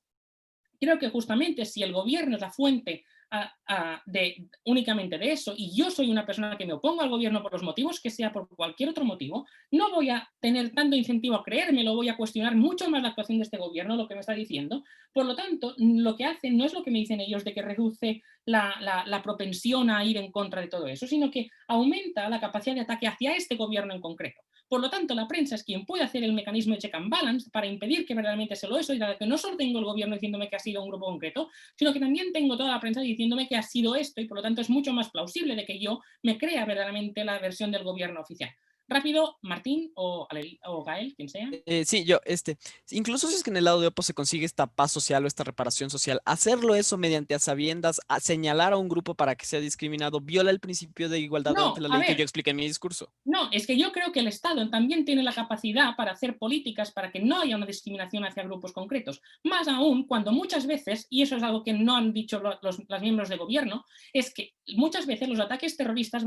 Creo que justamente si el gobierno es la fuente únicamente de eso, y yo soy una persona que me opongo al gobierno por los motivos que sea, por cualquier otro motivo, no voy a tener tanto incentivo a creérmelo, voy a cuestionar mucho más la actuación de este gobierno, lo que me está diciendo. Por lo tanto, lo que hacen no es lo que me dicen ellos de que reduce la propensión a ir en contra de todo eso, sino que aumenta la capacidad de ataque hacia este gobierno en concreto. Por lo tanto, la prensa es quien puede hacer el mecanismo de check and balance para impedir que verdaderamente se lo eso, y dado que no solo tengo el gobierno diciéndome que ha sido un grupo concreto, sino que también tengo toda la prensa diciéndome que ha sido esto, y por lo tanto es mucho más plausible de que yo me crea verdaderamente la versión del gobierno oficial. Rápido, Martín o Gael, quien sea. Sí, incluso si es que en el lado de Oppo se consigue esta paz social o esta reparación social, hacerlo eso mediante a sabiendas, a señalar a un grupo para que sea discriminado, viola el principio de igualdad ante la ley que yo expliqué en mi discurso. No, es que yo creo que el Estado también tiene la capacidad para hacer políticas para que no haya una discriminación hacia grupos concretos. Más aún cuando muchas veces, y eso es algo que no han dicho los miembros de gobierno, es que muchas veces los ataques terroristas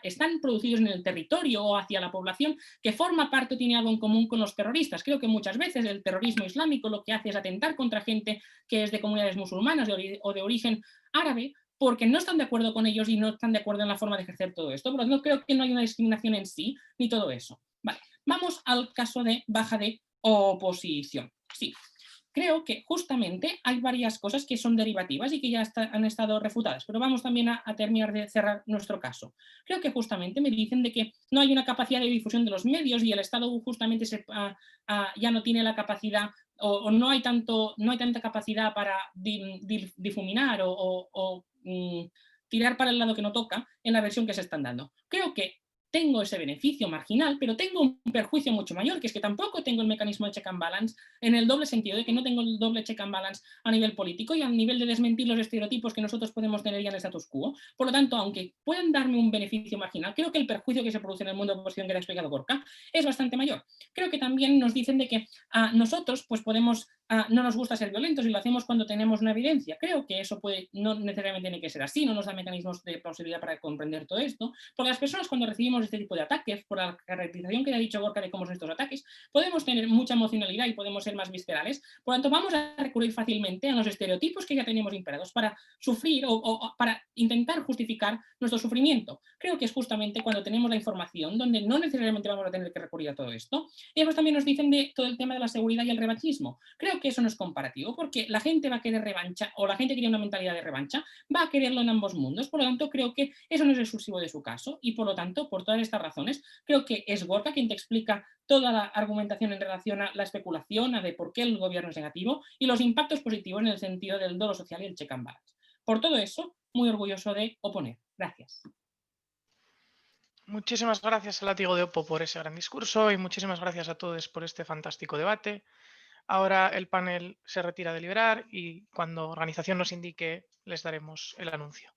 están producidos en el territorio o hacia la población que forma parte o tiene algo en común con los terroristas. Creo que muchas veces el terrorismo islámico lo que hace es atentar contra gente que es de comunidades musulmanas o de origen árabe, porque no están de acuerdo con ellos y no están de acuerdo en la forma de ejercer todo esto. Por lo tanto, creo que no hay una discriminación en sí, ni todo eso. Vale, vamos al caso de baja de oposición. Sí, creo que justamente hay varias cosas que son derivativas y que ya han estado refutadas, pero vamos también a terminar de cerrar nuestro caso. Creo que justamente me dicen de que no hay una capacidad de difusión de los medios y el Estado justamente ya no tiene la capacidad o no hay tanta capacidad para difuminar o tirar para el lado que no toca en la versión que se están dando. Creo que tengo ese beneficio marginal, pero tengo un perjuicio mucho mayor, que es que tampoco tengo el mecanismo de check and balance en el doble sentido de que no tengo el doble check and balance a nivel político y a nivel de desmentir los estereotipos que nosotros podemos tener ya en el status quo. Por lo tanto, aunque puedan darme un beneficio marginal, creo que el perjuicio que se produce en el mundo de oposición que le ha explicado Gorka es bastante mayor. Creo que también nos dicen de que nosotros pues podemos, no nos gusta ser violentos y lo hacemos cuando tenemos una evidencia. Creo que eso no necesariamente tiene que ser así, no nos da mecanismos de plausibilidad para comprender todo esto, porque las personas cuando recibimos este tipo de ataques, por la caracterización que ha dicho Gorka de cómo son estos ataques, podemos tener mucha emocionalidad y podemos ser más viscerales. Por lo tanto, vamos a recurrir fácilmente a los estereotipos que ya tenemos imperados para sufrir o para intentar justificar nuestro sufrimiento. Creo que es justamente cuando tenemos la información donde no necesariamente vamos a tener que recurrir a todo esto. Y después también nos dicen de todo el tema de la seguridad y el revanchismo. Creo que eso no es comparativo porque la gente va a querer revancha o la gente que tiene una mentalidad de revancha va a quererlo en ambos mundos. Por lo tanto, creo que eso no es exclusivo de su caso y por lo tanto, por todas estas razones, creo que es Gorka quien te explica toda la argumentación en relación a la especulación, a de por qué el gobierno es negativo y los impactos positivos en el sentido del dolo social y el check and balance. Por todo eso, muy orgulloso de oponer. Gracias. Muchísimas gracias al látigo de Oppo por ese gran discurso y muchísimas gracias a todos por este fantástico debate. Ahora el panel se retira a deliberar y cuando organización nos indique les daremos el anuncio.